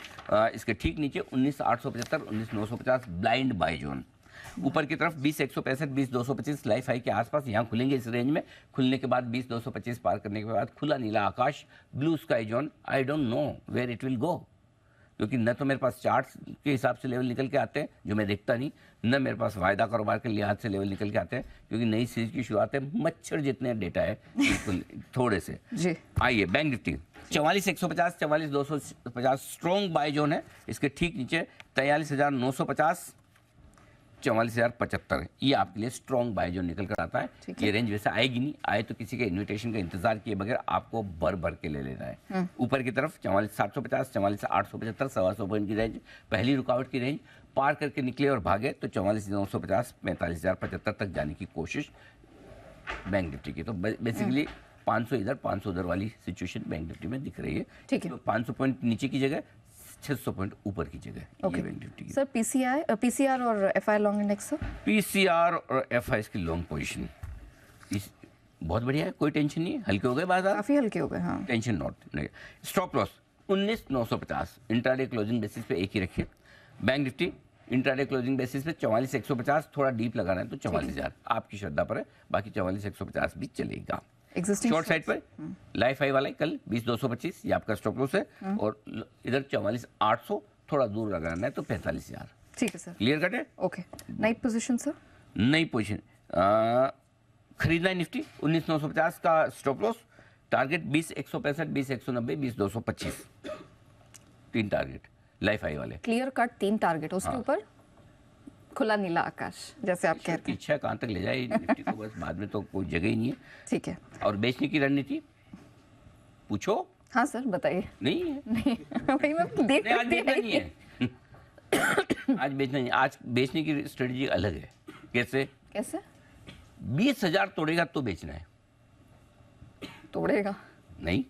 इसके ठीक नीचे 19,875, 19,950 ब्लाइंड बाय जोन। ऊपर की तरफ 20,165, 20,225 लाइफ हाई के आसपास यहाँ खुलेंगे। इस रेंज में खुलने के बाद 20,225 पार करने के बाद खुला नीला आकाश, blue sky zone. I don't know where it will go, क्योंकि न तो मेरे पास चार्ट्स के हिसाब से लेवल निकल के आते हैं जो मैं देखता नहीं, न मेरे पास वायदा कारोबार के लिहाज से लेवल निकल के आते हैं, क्योंकि नई सीरीज की शुरुआत है। मच्छर जितने डेटा है बिल्कुल थोड़े से जी। आइए bank Nifty 44,150, 44,250 strong bye zone है। इसके ठीक नीचे 43,950, 44,075 ये आपके लिए स्ट्रॉन्ग बाय जोन निकल कर आता है। ये रेंज वैसे आएगी नहीं, आए तो किसी के इन्विटेशन का इंतजार किए बगैर आपको भर के ले लेना है। ऊपर की तरफ 44,750, 44,875, 125 पॉइंट की रेंज, पहली रुकावट की रेंज पार करके निकले और भागे तो 44,950, 45,075 तक जाने की कोशिश बैंक निफ्टी की। तो बेसिकली 500 इधर 500 उधर वाली सिचुएशन बैंक निफ्टी में दिख रही है। ठीक है, तो 500 पॉइंट नीचे की जगह, 600 पॉइंट ऊपर की जगह। ओके सर, पीसीआर और एफआई लॉन्ग इंडेक्स? पीसीआर और एफआई की लॉन्ग पोजीशन बहुत बढ़िया है, कोई टेंशन नहीं है। हल्के हो गए बाजार, काफी हल्के हो गए। हाँ, tension not. Stop loss 19,950 intraday closing basis पे एक ही रखिए। Bank Nifty intraday closing basis पे 44,150, थोड़ा डीप लगाना है तो 44,000 आपकी श्रद्धा पर है, बाकी 44,150 भी चलेगा। शॉर्ट साइड पर लाइफ हाई वाला कल 20,225 ये आपका स्टॉप लॉस है, और इधर 44,800 थोड़ा दूर लगाना है तो 45,000। ठीक है सर, क्लियर कट है। ओके, नई पोजीशन सर? नई पोजीशन खरीदना है निफ्टी 19,950 का स्टॉप लॉस, टारगेट 20,165, 20,190, 20,225 तीन टारगेट लाइफ हाई वाले। क्लियर कट 3 टारगेट, उसके ऊपर खुला नीला आकाश जैसे आप कहते हैं। इच्छा कहाँ तक ले जाए निफ्टी को, बस बाद में तो कोई जगह ही नहीं है। ठीक है, और बेचने की रणनीति पूछो। हाँ सर बताइए। नहीं है, नहीं वही मैं देख आज बेचना नहीं है आज बेचना नहीं, आज बेचने की स्ट्रेटजी अलग है। कैसे? 20,000 तोड़ेगा तो बेचना है। तोड़ेगा नहीं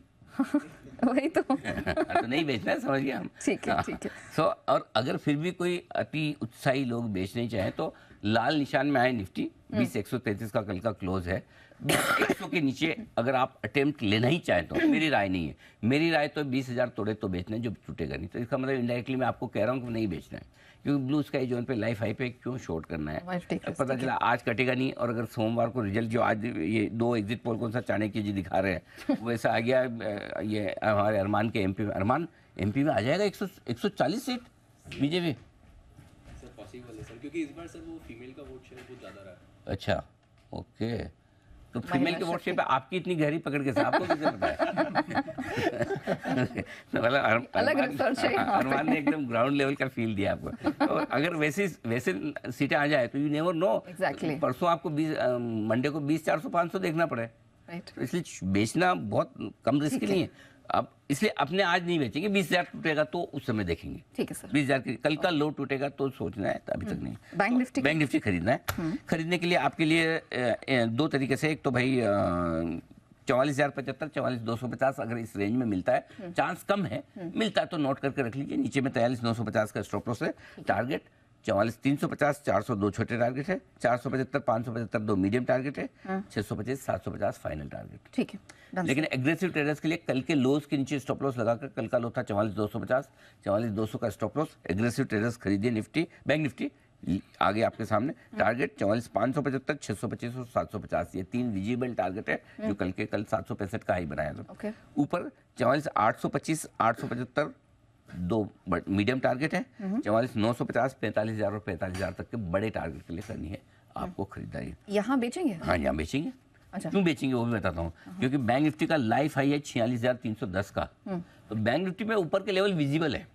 वही तो तो नहीं बेचना है, समझ गए हम। ठीक है, ठीक है। सो और अगर फिर भी कोई अति उत्साही लोग बेचने चाहे तो लाल निशान में आए निफ्टी 20,133 का कल का क्लोज है। 100 के नीचे अगर आप अटेम्प्ट लेना ही चाहें तो, मेरी राय नहीं है, मेरी राय तो 20,000 तोड़े तो बेचना है, जो टूटेगा नहीं। तो इसका मतलब इनडायरेक्टली मैं आपको कह रहा हूँ कि नहीं बेचना है, क्योंकि ब्लू स्काई जोन पे लाइफ हाई पे क्यों शॉर्ट करना है। पता चला आज कटेगा नहीं, और अगर सोमवार को रिजल्ट जो आज ये 2 एग्जिट पोल कौन सा चाणक्य जी दिखा रहे हैं वैसा आ गया, ये हमारे अरमान के एमपी में, अरमान एमपी में आ जाएगा 140 सीट बीजेपी। सर पॉसिबल है सर, क्योंकि इस बार सर वो फीमेल का वोट शेयर बहुत ज्यादा रहा है। अच्छा, ओके, तो फीमेल के वोट शेयर पे आपकी इतनी गहरी पकड़ कैसे, आपको कैसे पता है? अरमान ने एकदम ग्राउंड लेवल का फील दिया आपको। और अगर वैसे सीटें आ जाए तो यू नेवर नो, परसों आपको 20 मंडे को 20, 400, 500 देखना पड़े। तो इसलिए बेचना बहुत कम रिस्क नहीं है। अब इसलिए अपने आज नहीं बेचेंगे, 20,000 टूटेगा तो उस समय देखेंगे। ठीक है सर, 20,000 कल का लो टूटेगा तो सोचना है, तो अभी तक नहीं। बैंक निफ्टी खरीदना है। खरीदने के लिए आपके लिए 2 तरीके से, एक तो भाई 44,075, 44,250 अगर इस रेंज में मिलता है, चांस कम है, मिलता है तो नोट करके रख लीजिए। नीचे में 43,950 का स्टॉप लॉस है, टारगेट 44,350, 402 छोटे टारगेट है, 475, 575 2 मीडियम टारगेट है, 625, 750 फाइनल टारगेट। ठीक है, लेकिन एग्रेसिव ट्रेडर्स के लिए कल के लोज के नीचे स्टॉप लॉस लगाकर, कल का लो था 44,250, 44,200 का स्टॉप लॉस। एग्रेसिव ट्रेडर्स खरीदिए निफ्टी, बैंक निफ्टी आगे आपके सामने टारगेट 44,575, 625 और 750, ये 3 विजिबल टारगेट है जो कल 765 का हाई बनाया था। ओके। ऊपर 44,825, 875 2 मीडियम टारगेट है, 44,950, 45,000 और 45,000 तक के बड़े टारगेट के लिए करनी है आपको खरीदारी। यहाँ बेचेंगे? हाँ, यहाँ बेचेंगे। अच्छा। क्यों बेचेंगे वो भी बताता हूँ, क्योंकि बैंक निफ्टी का लाइफ हाई है 46,310 का, तो बैंक निफ्टी में ऊपर के लेवल विजिबल है।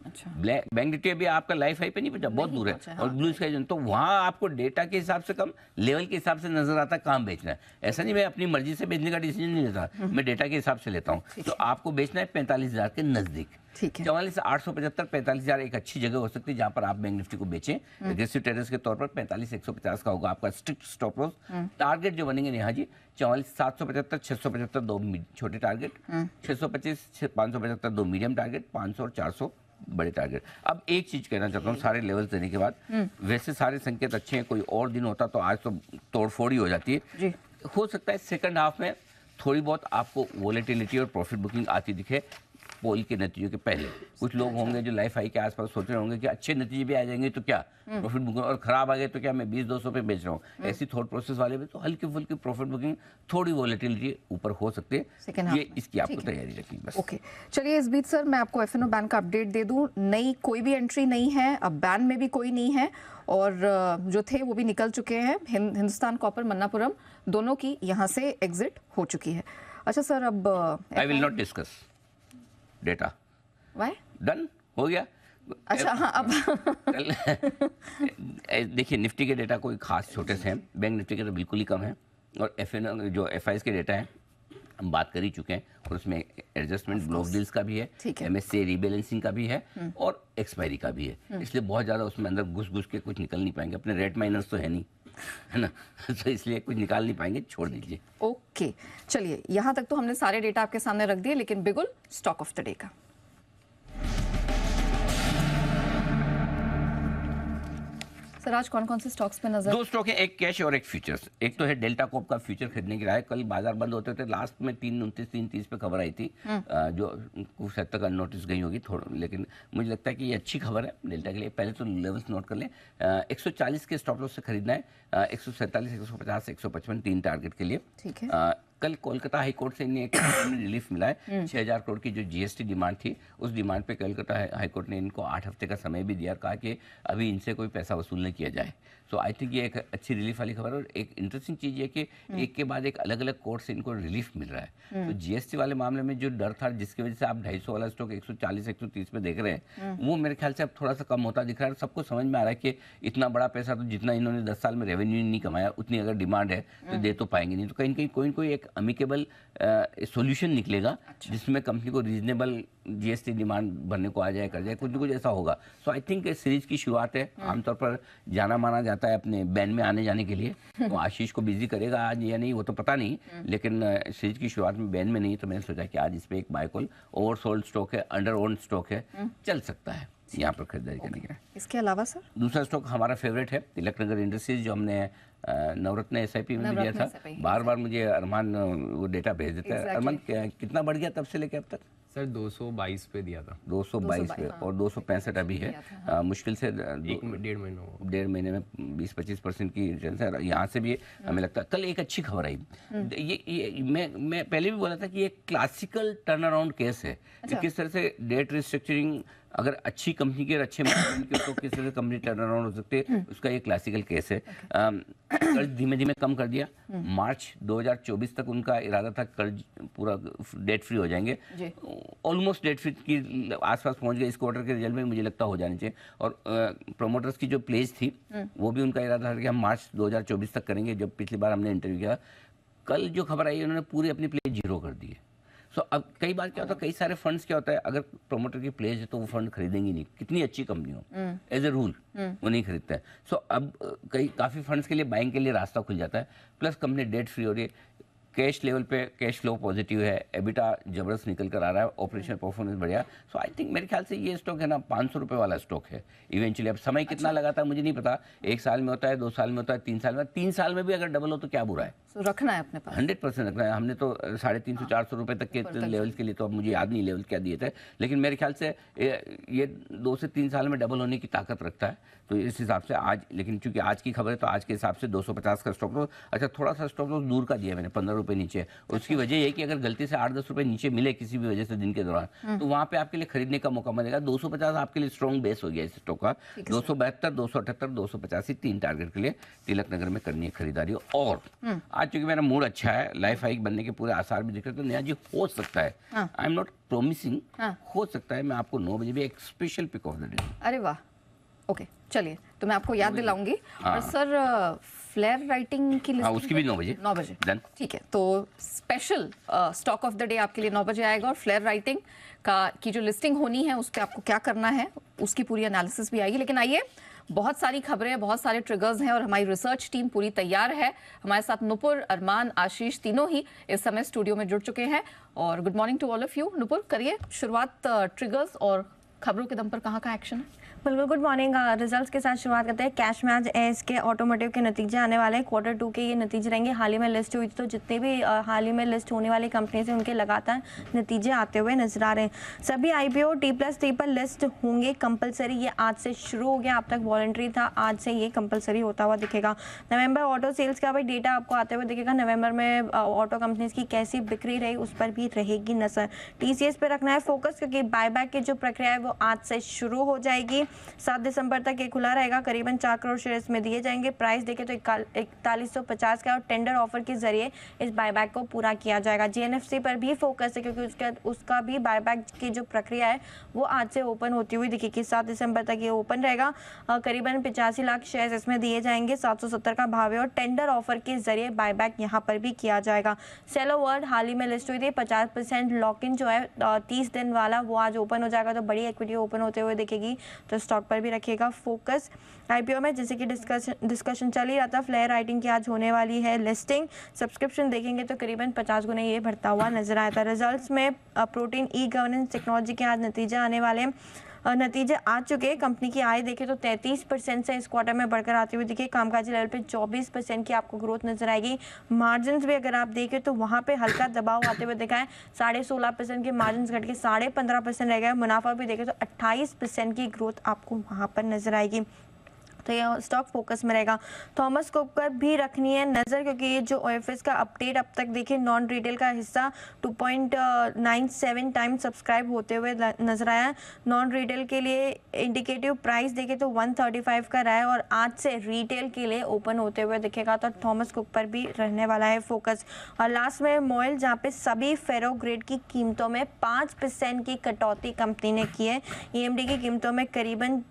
अच्छा। बैंक निफ्टी अभी आपका लाइफ हाई पे नहीं पहुंचा, बहुत दूर है, और ब्लू स्काई जोन, तो वहां आपको डेटा के हिसाब से कम, लेवल के हिसाब से नजर आता है कहाँ बेचना है। ऐसा नहीं मैं अपनी मर्जी से बेचने का डिसीजन नहीं लेता, मैं डेटा के हिसाब से लेता हूँ। तो आपको बेचना है 45,000 के नजदीक। ठीक है। 44,875, 45,000 एक अच्छी जगह हो सकती है जहां पर आप बैंक निफ्टी को बेचें। एग्रेसिव टेरेस के तौर पर 45,150 का होगा आपका स्ट्रिक्ट स्टॉप लॉस। टारगेट जो बनेंगे नेहा जी 44,775, 675 दो छोटे टारगेट, 625, 575 दो मीडियम टारगेट, 500 और 400 बड़े टारगेट। अब एक चीज कहना चाहता हूँ सारे लेवल्स देने के बाद, वैसे सारे संकेत अच्छे हैं, कोई और दिन होता तो आज तो तोड़फोड़ ही हो जाती है जी। हो सकता है सेकंड हाफ में थोड़ी बहुत आपको वोलेटिलिटी और प्रॉफिट बुकिंग आती दिखे पोल के नतीजों के पहले। कुछ लोग होंगे जो लाइफ हाई के आसपास सोच रहे होंगे कि अच्छे नतीजे भी आ जाएंगे तो क्या प्रॉफिट बुकिंग, और खराब आ गए तो क्या मैं 20-200 पे बेच रहा हूँ, ऐसी थॉट प्रोसेस वाले भी तो हल्की फुल्की प्रॉफिट बुकिंग, थोड़ी वोलेटिलिटी ऊपर हो सकती Second है, half ये में। इसकी आपको ठीक है। तैयारी रखनी बस। ओके, चलिए इस बीच सर मैं आपको एफएनओ बैंक का अपडेट दे दूं, नई कोई भी एंट्री नहीं है, अब बैन में भी कोई नहीं है, और जो थे वो भी निकल चुके हैं। हिंदुस्तान कॉपर, मन्नापुरम दोनों की यहाँ से एग्जिट हो चुकी है। अच्छा सर, अब I will not discuss data, वाई डन हो गया। अच्छा हाँ, अब देखिए निफ्टी के डेटा कोई खास छोटे से हैं, बैंक निफ्टी के तो बिल्कुल ही कम है, और जो एफआईएस के डेटा हैं हम बात कर ही चुके हैं, और उसमें एडजस्टमेंट ब्लॉक डील्स का भी है, ठीक है। एमएससी रीबैलेंसिंग का भी है, और एक्सपायरी का भी है, इसलिए बहुत ज़्यादा उसमें अंदर घुस के कुछ निकल नहीं पाएंगे। अपने रेट माइनर्स तो है नहीं, है ना, तो इसलिए कुछ निकाल नहीं पाएंगे, छोड़ दीजिए। ओके, चलिए यहाँ तक तो हमने सारे डेटा आपके सामने रख दिए, लेकिन बिगुल स्टॉक ऑफ द डे का। सर आज कौन कौन से स्टॉक्स पे नजर? 2 स्टॉक है, एक कैश और एक फ्यूचर्स। एक तो है डेल्टा कॉप का फ्यूचर खरीदने की राय, कल बाजार बंद होते थे, लास्ट में 3:29, 3:30 पे खबर आई थी, जो कुछ हद तक अननोटिस गई होगी थोड़ा, लेकिन मुझे लगता है कि ये अच्छी खबर है डेल्टा के लिए। पहले तो लेवल्स नोट कर लें, 140 के स्टॉप लॉस से खरीदना है, 147, 150, 155 3 टारगेट के लिए। ठीक है। कल कोलकाता हाई कोर्ट से इन्हें एक रिलीफ मिला है, 6,000 करोड़ की जो जीएसटी डिमांड थी, उस डिमांड पे कोलकाता हाई कोर्ट ने इनको 8 हफ्ते का समय भी दिया और कहा कि अभी इनसे कोई पैसा वसूल नहीं किया जाए। सो आई थिंक ये एक अच्छी रिलीफ वाली खबर है, और एक इंटरेस्टिंग चीज़ ये कि एक के बाद एक अलग अलग कोर्ट से इनको रिलीफ मिल रहा है। तो जीएसटी वाले मामले में जो डर था, जिसकी वजह से आप 250 वाला स्टॉक 140, 130 में देख रहे हैं, वो मेरे ख्याल से अब थोड़ा सा कम होता दिख रहा है। सबको समझ में आ रहा है कि इतना बड़ा पैसा तो जितना इन्होंने 10 साल में रेवेन्यू नहीं कमाया, उतनी अगर डिमांड है तो दे तो पाएंगे नहीं, तो कहीं कहीं कोई कोई एक अमिकेबल सॉल्यूशन निकलेगा जिसमें कंपनी को रीजनेबल जीएसटी डिमांड भरने को आ जाए, कर जाए, कुछ न कुछ ऐसा होगा। सो आई थिंक सीरीज की शुरुआत है, आमतौर पर जाना माना जाता है अपने बैन में आने जाने के लिए, तो आशीष को बिजी करेगा आज या नहीं वो तो पता नहीं, लेकिन सीरीज की शुरुआत में बैन में नहीं, तो मैंने सोचा कि आज इस पर एक बाय कॉल, ओवरसोल्ड स्टॉक है, अंडर ओन्ड स्टॉक है, चल सकता है यहाँ पर खरीदारी करने के लिए। इसके अलावा सर दूसरा स्टॉक हमारा फेवरेट है तिलक नगर इंडस्ट्रीज, जो हमने नवरत्न एसआईपी में भी दिया था। बार बार मुझे अरमान वो डेटा भेज देता है। अरमान कितना बढ़ गया तब से लेके अब तक? सर 222 पे दिया था, 222 पे, और 265 अभी है। मुश्किल से 1.5 महीने में 20-25% की रिटर्न है, यहाँ से भी हमें लगता है। कल एक अच्छी खबर आई, ये मैं पहले भी बोला था कि ये क्लासिकल टर्न अराउंड केस है कि किस तरह से डेट रिस्ट्रक्चरिंग, अगर अच्छी कंपनी के अच्छे मैनेजमेंट के तो किस तरह से कंपनी टर्न अराउंड हो सकती है, उसका ये क्लासिकल केस है। कर्ज धीमे धीमे कम कर दिया, मार्च 2024 तक उनका इरादा था कर्ज पूरा डेट फ्री हो जाएंगे, ऑलमोस्ट डेट फ्री की आसपास पहुंच गए। इस क्वार्टर के रिजल्ट में मुझे लगता हो जाने चाहिए, और प्रोमोटर्स की जो प्लेज थी वो भी उनका इरादा था कि हम मार्च 2024 तक करेंगे, जब पिछली बार हमने इंटरव्यू किया। कल जो खबर आई उन्होंने पूरी अपनी प्लेज 0 कर दी है। सो अब कई बार क्या होता है, कई सारे फंड्स क्या होता है, अगर प्रोमोटर की प्लेज है तो वो फंड खरीदेंगे नहीं, कितनी अच्छी कंपनी हो, एज ए रूल वो नहीं खरीदता है। सो अब काफ़ी फंड्स के लिए बाइंग के लिए रास्ता खुल जाता है, प्लस कंपनी डेट फ्री हो रही है। कैश लेवल पे कैश फ्लो पॉजिटिव है, एबिटा जबरदस्त निकल कर आ रहा है, ऑपरेशन परफॉर्मेंस बढ़िया। सो आई थिंक मेरे ख्याल से ये स्टॉक है ना 500 रुपये वाला स्टॉक है इवेंचुअली। अब समय कितना लगाता है मुझे नहीं पता, 1 साल में होता है, 2 साल में होता है, 3 साल में, 3 साल में भी अगर डबल हो तो क्या बुरा है। So, रखना है अपने पास 100% रखना है। हमने तो 350-400 रुपये तक के लेवल्स के लिए तो अब मुझे याद नहीं लेवल क्या दिए थे, लेकिन मेरे ख्याल से ये 2 से 3 साल में डबल होने की ताकत रखता है। तो इस हिसाब से आज, लेकिन चूंकि आज की खबर है तो आज के हिसाब से 250 का स्टॉप लॉस। अच्छा, थोड़ा सा स्टॉप लॉस दूर का दिया मैंने 15 रुपये नीचे। उसकी वजह ये है कि अगर गलती से 8-10 रुपये नीचे मिले किसी भी वजह से दिन के दौरान, तो वहाँ पे आपके लिए खरीदने का मौका मिलेगा। 250 आपके लिए स्ट्रॉन्ग बेस हो गया इस स्टॉक का। 272, 278, 285 3 टारगेट के लिए तिलक नगर में करनी है खरीदारी। और आज चूंकि मेरा मूड अच्छा है, लाइफ हाइक बनने के पूरे आसार भी दिख रहे, तो नया जी हो सकता है, आई एम नॉट प्रोमिसिंग, हो सकता है मैं आपको 9 बजे भी एक special pick of the day. अरे वाह, ओके चलिए, तो मैं आपको याद दिलाऊंगी। और सर फ्लेयर राइटिंग की लिस्ट उसकी भी 9 बजे। 9 बजे Done. ठीक है, तो special stock of the day आपके लिए 9 बजे आएगा और फ्लेयर राइटिंग की जो लिस्टिंग होनी है उस पर आपको क्या करना है उसकी पूरी एनालिसिस भी आएगी। लेकिन आइए, बहुत सारी खबरें, बहुत सारे ट्रिगर्स हैं और हमारी रिसर्च टीम पूरी तैयार है। हमारे साथ नुपुर, अरमान, आशीष तीनों ही इस समय स्टूडियो में जुड़ चुके हैं। और good morning to all of you. Nupur, करिए शुरुआत ट्रिगर्स और खबरों के दम पर कहाँ का एक्शन है। बिल्कुल, गुड मॉर्निंग। रिजल्ट्स के साथ शुरुआत करते हैं। कैश में आज एएसके ऑटोमोटिव के नतीजे आने वाले हैं। Q2 के ये नतीजे रहेंगे। हाल ही में लिस्ट हुई थी, तो जितने भी हाल ही में लिस्ट होने वाली कंपनीज हैं उनके लगातार नतीजे आते हुए नजर आ रहे हैं। सभी IPO T+3 पर लिस्ट होंगे कंपलसरी। ये आज से शुरू हो गया, अब तक वॉलंटरी था, आज से ये कंपलसरी होता हुआ दिखेगा। नवंबर ऑटो सेल्स का भी डेटा आपको आते हुए दिखेगा। नवंबर में ऑटो कंपनीज की कैसी बिक्री रही उस पर भी रहेगी नजर। TCS पर रखना है फोकस, क्योंकि बायबैक की जो प्रक्रिया है वो आज से शुरू हो जाएगी। 7 दिसंबर तक ये खुला रहेगा। करीबन 4 करोड़ शेयर्स में दिए जाएंगे। प्राइस देखें तो 4150 का, और टेंडर ऑफर के जरिए इस बायबैक को पूरा किया जाएगा। JNFC पर भी फोकस है, क्योंकि उसका भी बायबैक की जो प्रक्रिया है वो आज से ओपन होती हुई दिखेगी। 7 दिसंबर तक ये ओपन रहेगा। करीबन 85 लाख शेयर्स इसमें दिए जाएंगे। 770 का भाव है और टेंडर ऑफर के जरिए बायबैक यहाँ पर भी किया जाएगा। सेलो वर्ल्ड हाल ही में लिस्ट हुई थी। 50% लॉक इन जो है 30 दिन वाला, वो आज ओपन हो जाएगा, तो बड़ी इक्विटी ओपन होते हुए दिखेगी, तो स्टॉक पर भी रखिएगा फोकस। IPO में जैसे कि डिस्कशन चल ही रहा था, फ्लेयर राइटिंग की आज होने वाली है लिस्टिंग। सब्सक्रिप्शन देखेंगे तो करीबन 50 गुना ये बढ़ता हुआ नजर आया था। रिजल्ट्स में प्रोटीन ई-गवर्नेंस टेक्नोलॉजी के आज नतीजे आने वाले हैं। नतीजे आ चुके हैं। कंपनी की आय देखें तो 33% से इस क्वार्टर में बढ़कर आती हुई दिखी। कामकाजी लेवल पे 24% की आपको ग्रोथ नजर आएगी। मार्जिन भी अगर आप देखें तो वहाँ पे हल्का दबाव आते हुए दिखा है। 16.5% के मार्जिन घट के 15.5% रह गया। मुनाफा भी देखें तो 28% की ग्रोथ आपको वहाँ पर नजर आएगी, तो ये स्टॉक फोकस में रहेगा। थॉमस कुक पर भी रखनी है नज़र, क्योंकि ये जो OFS का अपडेट अब तक देखिए, नॉन रिटेल का हिस्सा 2.97 टाइम सब्सक्राइब होते हुए नजर आया। नॉन रिटेल के लिए इंडिकेटिव प्राइस देखें तो 135 का रहा है और आज से रिटेल के लिए ओपन होते हुए दिखेगा, तो थॉमस कुक पर भी रहने वाला है फोकस। और लास्ट में मोइल, जहाँ पे सभी फेरो ग्रेड की कीमतों में 5% की कटौती कंपनी ने की है। EMD की कीमतों में करीबन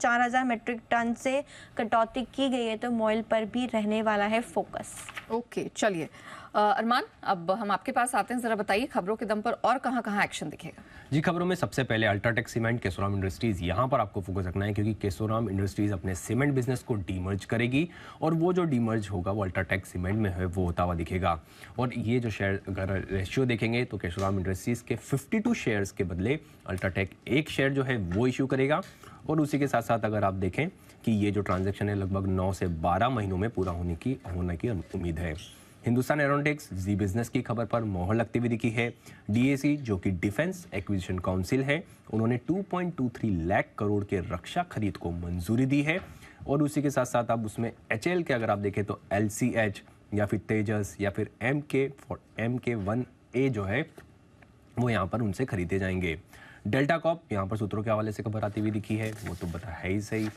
4000 मेट्रिक टन से कटौती की गई है, तो मोइल पर भी रहने वाला है फोकस। ओके चलिए, अरमान, अब हम आपके पास आते हैं। जरा बताइए खबरों के दम पर और कहाँ एक्शन दिखेगा। जी, खबरों में सबसे पहले अल्ट्राटेक सीमेंट, केशोराम इंडस्ट्रीज, यहाँ पर आपको फोकस रखना है, क्योंकि केशोराम इंडस्ट्रीज अपने सीमेंट बिजनेस को डीमर्ज करेगी और वो जो डीमर्ज होगा वो अल्ट्राटेक सीमेंट में है, वो होता हुआ दिखेगा। और ये जो शेयर अगर रेशियो देखेंगे तो केशोराम इंडस्ट्रीज के 52 शेयर्स के बदले अल्ट्राटेक 1 शेयर जो है वो इशू करेगा। और उसी के साथ साथ अगर आप देखें कि ये जो ट्रांजैक्शन है लगभग 9 से 12 महीनों में पूरा होने की उम्मीद है। हिंदुस्तान एरोनॉटिक्स जी बिजनेस की खबर पर मोहर लगती हुई दिखी है। DAC जो कि डिफेंस एक्विजिशन काउंसिल है, उन्होंने 2.23 लाख करोड़ के रक्षा खरीद को मंजूरी दी है। और उसी के साथ साथ अब उसमें HAL के अगर आप देखें तो LCH या फिर तेजस या फिर MK1A जो है वो यहाँ पर उनसे खरीदे जाएंगे। डेल्टा कॉप यहाँ पर सूत्रों के हवाले से खबर आती हुई दिखी है, वो तो बता है ही सही।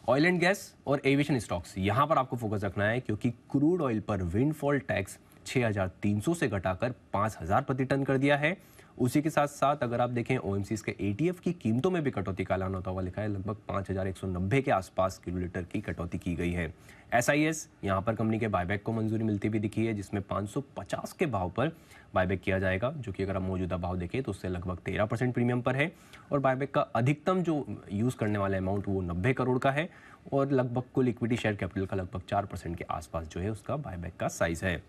ऑयल एंड गैस और एविएशन स्टॉक्स, यहाँ पर आपको फोकस रखना है, क्योंकि क्रूड ऑयल पर विंडफॉल टैक्स 6300 से घटाकर 5000 प्रति टन कर दिया है। उसी के साथ साथ अगर आप देखें OMCs के ETF की कीमतों में भी कटौती का ऐलान होता हुआ लिखा है, लगभग 5190 के आसपास किलो लीटर की कटौती की गई है। SIS यहाँ पर कंपनी के बायबैक को मंजूरी मिलती हुई दिखी है, जिसमें 550 के भाव पर बायबैक किया जाएगा, जो कि अगर आप मौजूदा भाव देखें तो उससे लगभग 13% प्रीमियम पर है। और बायबैक का अधिकतम जो यूज़ करने वाला अमाउंट वो 90 करोड़ का है और लगभग कुल इक्विटी शेयर कैपिटल का लगभग 4% के आसपास जो है उसका बायबैक का साइज है।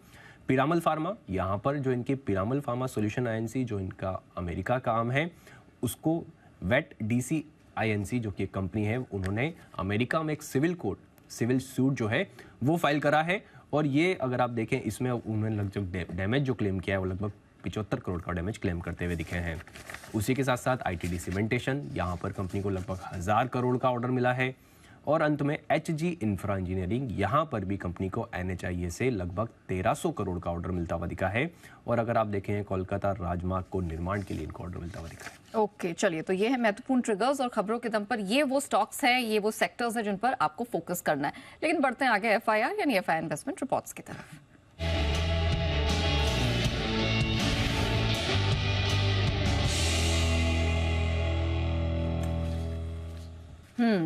पिरामल फार्मा, यहाँ पर जो इनके पिरामल फार्मा सॉल्यूशन INC जो इनका अमेरिका काम है, उसको वेट DC INC जो कि एक कंपनी है, उन्होंने अमेरिका में एक सिविल सूट जो है वो फाइल करा है। और ये अगर आप देखें इसमें उन्होंने लगभग डैमेज जो क्लेम किया है वो लगभग 75 करोड़ का डैमेज क्लेम करते हुए दिखे हैं। उसी के साथ साथ ITD सीमेंटेशन, यहाँ पर कंपनी को लगभग 1000 करोड़ का ऑर्डर मिला है। और अंत में HG इंफ्रा इंजीनियरिंग, यहाँ पर भी कंपनी को NHIA से लगभग 1300 करोड़ का ऑर्डर मिलता हुआ दिखा है। और अगर आप देखें कोलकाता राजमार्ग को निर्माण के लिए इनको ऑर्डर मिलता हुआ दिखा है। ओके, चलिए, तो ये है महत्वपूर्ण ट्रिगर्स और खबरों के दम पर ये वो स्टॉक्स हैं, ये वो सेक्टर्स हैं जिन पर आपको फोकस करना है। लेकिन बढ़ते हैं आगे FIR यानी FI इन्वेस्टमेंट रिपोर्ट्स की तरफ।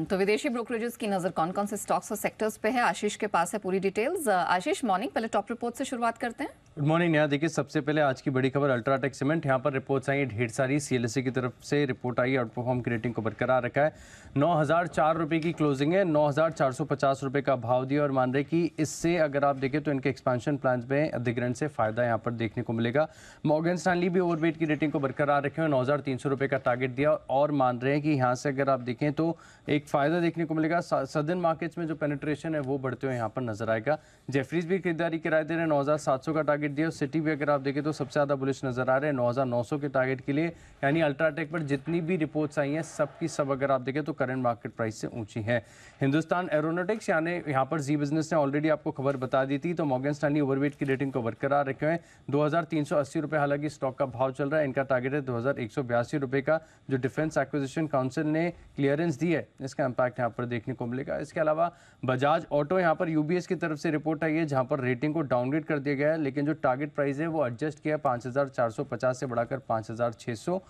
तो विदेशी ब्रोकरेजेस की नजर कौन कौन से स्टॉक्स और सेक्टर्स पे है, आशीष के पास है पूरी डिटेल्स। आशीष, मॉर्निंग, पहले टॉप रिपोर्ट से शुरुआत करते हैं। Good morning. यहाँ देखिए, सबसे पहले आज की बड़ी खबर अल्ट्राटेक सीमेंट। यहाँ पर रिपोर्ट्स आई ढेर सारी। CLSA की तरफ से रिपोर्ट आई, आउट परफॉर्म की रेटिंग को बरकरार रखा है। 9004 रुपये की क्लोजिंग है, 9450 रुपये का भाव दिया और मान रहे कि इससे अगर आप देखें तो इनके एक्सपेंशन प्लान में अधिग्रहण से फायदा यहाँ पर देखने को मिलेगा। मॉर्गन स्टैनली भी ओवरवेट की रेटिंग को बरकरार रखे हुए 9300 रुपये का टारगेट दिया और मान रहे हैं कि यहाँ से अगर आप देखें तो एक फायदा देखने को मिलेगा। सदर्न मार्केट्स में जो पेनिट्रेशन है वो बढ़ते हुए यहाँ पर नजर आएगा। जेफरीज भी खरीदारी किराए दे रहे हैं, 9700 का टारगेट दिया। सिटी भी अगर आप देखें तो सबसे ज़्यादा बुलिश नजर आ रहे हैं 9900 के टारगेट के लिए। यानी अल्ट्राटेक पर जितनी भी रिपोर्ट्स आई हैं सब की सब अगर आप देखें तो करंट मार्केट प्राइस से ऊंची है। हिंदुस्तान एरोनॉटिक्स यानी यहाँ पर जी बिजनेस ने ऑलरेडी आपको खबर बता दी थी, तो मॉर्गन स्टैनली ओवरवेट की रेटिंग को बरकरार रखे हुए 2380 रुपये हालांकि स्टॉक का भाव चल रहा है। इनका टारगेट है 2182 रुपये का। जो डिफेंस एक्विजिशन काउंसिल ने क्लियरेंस दी है इसका इंपैक्ट यहाँ पर देखने को मिलेगा। इसके अलावा बजाज ऑटो, यहाँ पर UBS की तरफ से रिपोर्ट आई है जहाँ पर रेटिंग को डाउनग्रेड कर दिया गया है, लेकिन जो टारगेट प्राइस है वो एडजस्ट किया 5450 से बढ़ाकर 5600।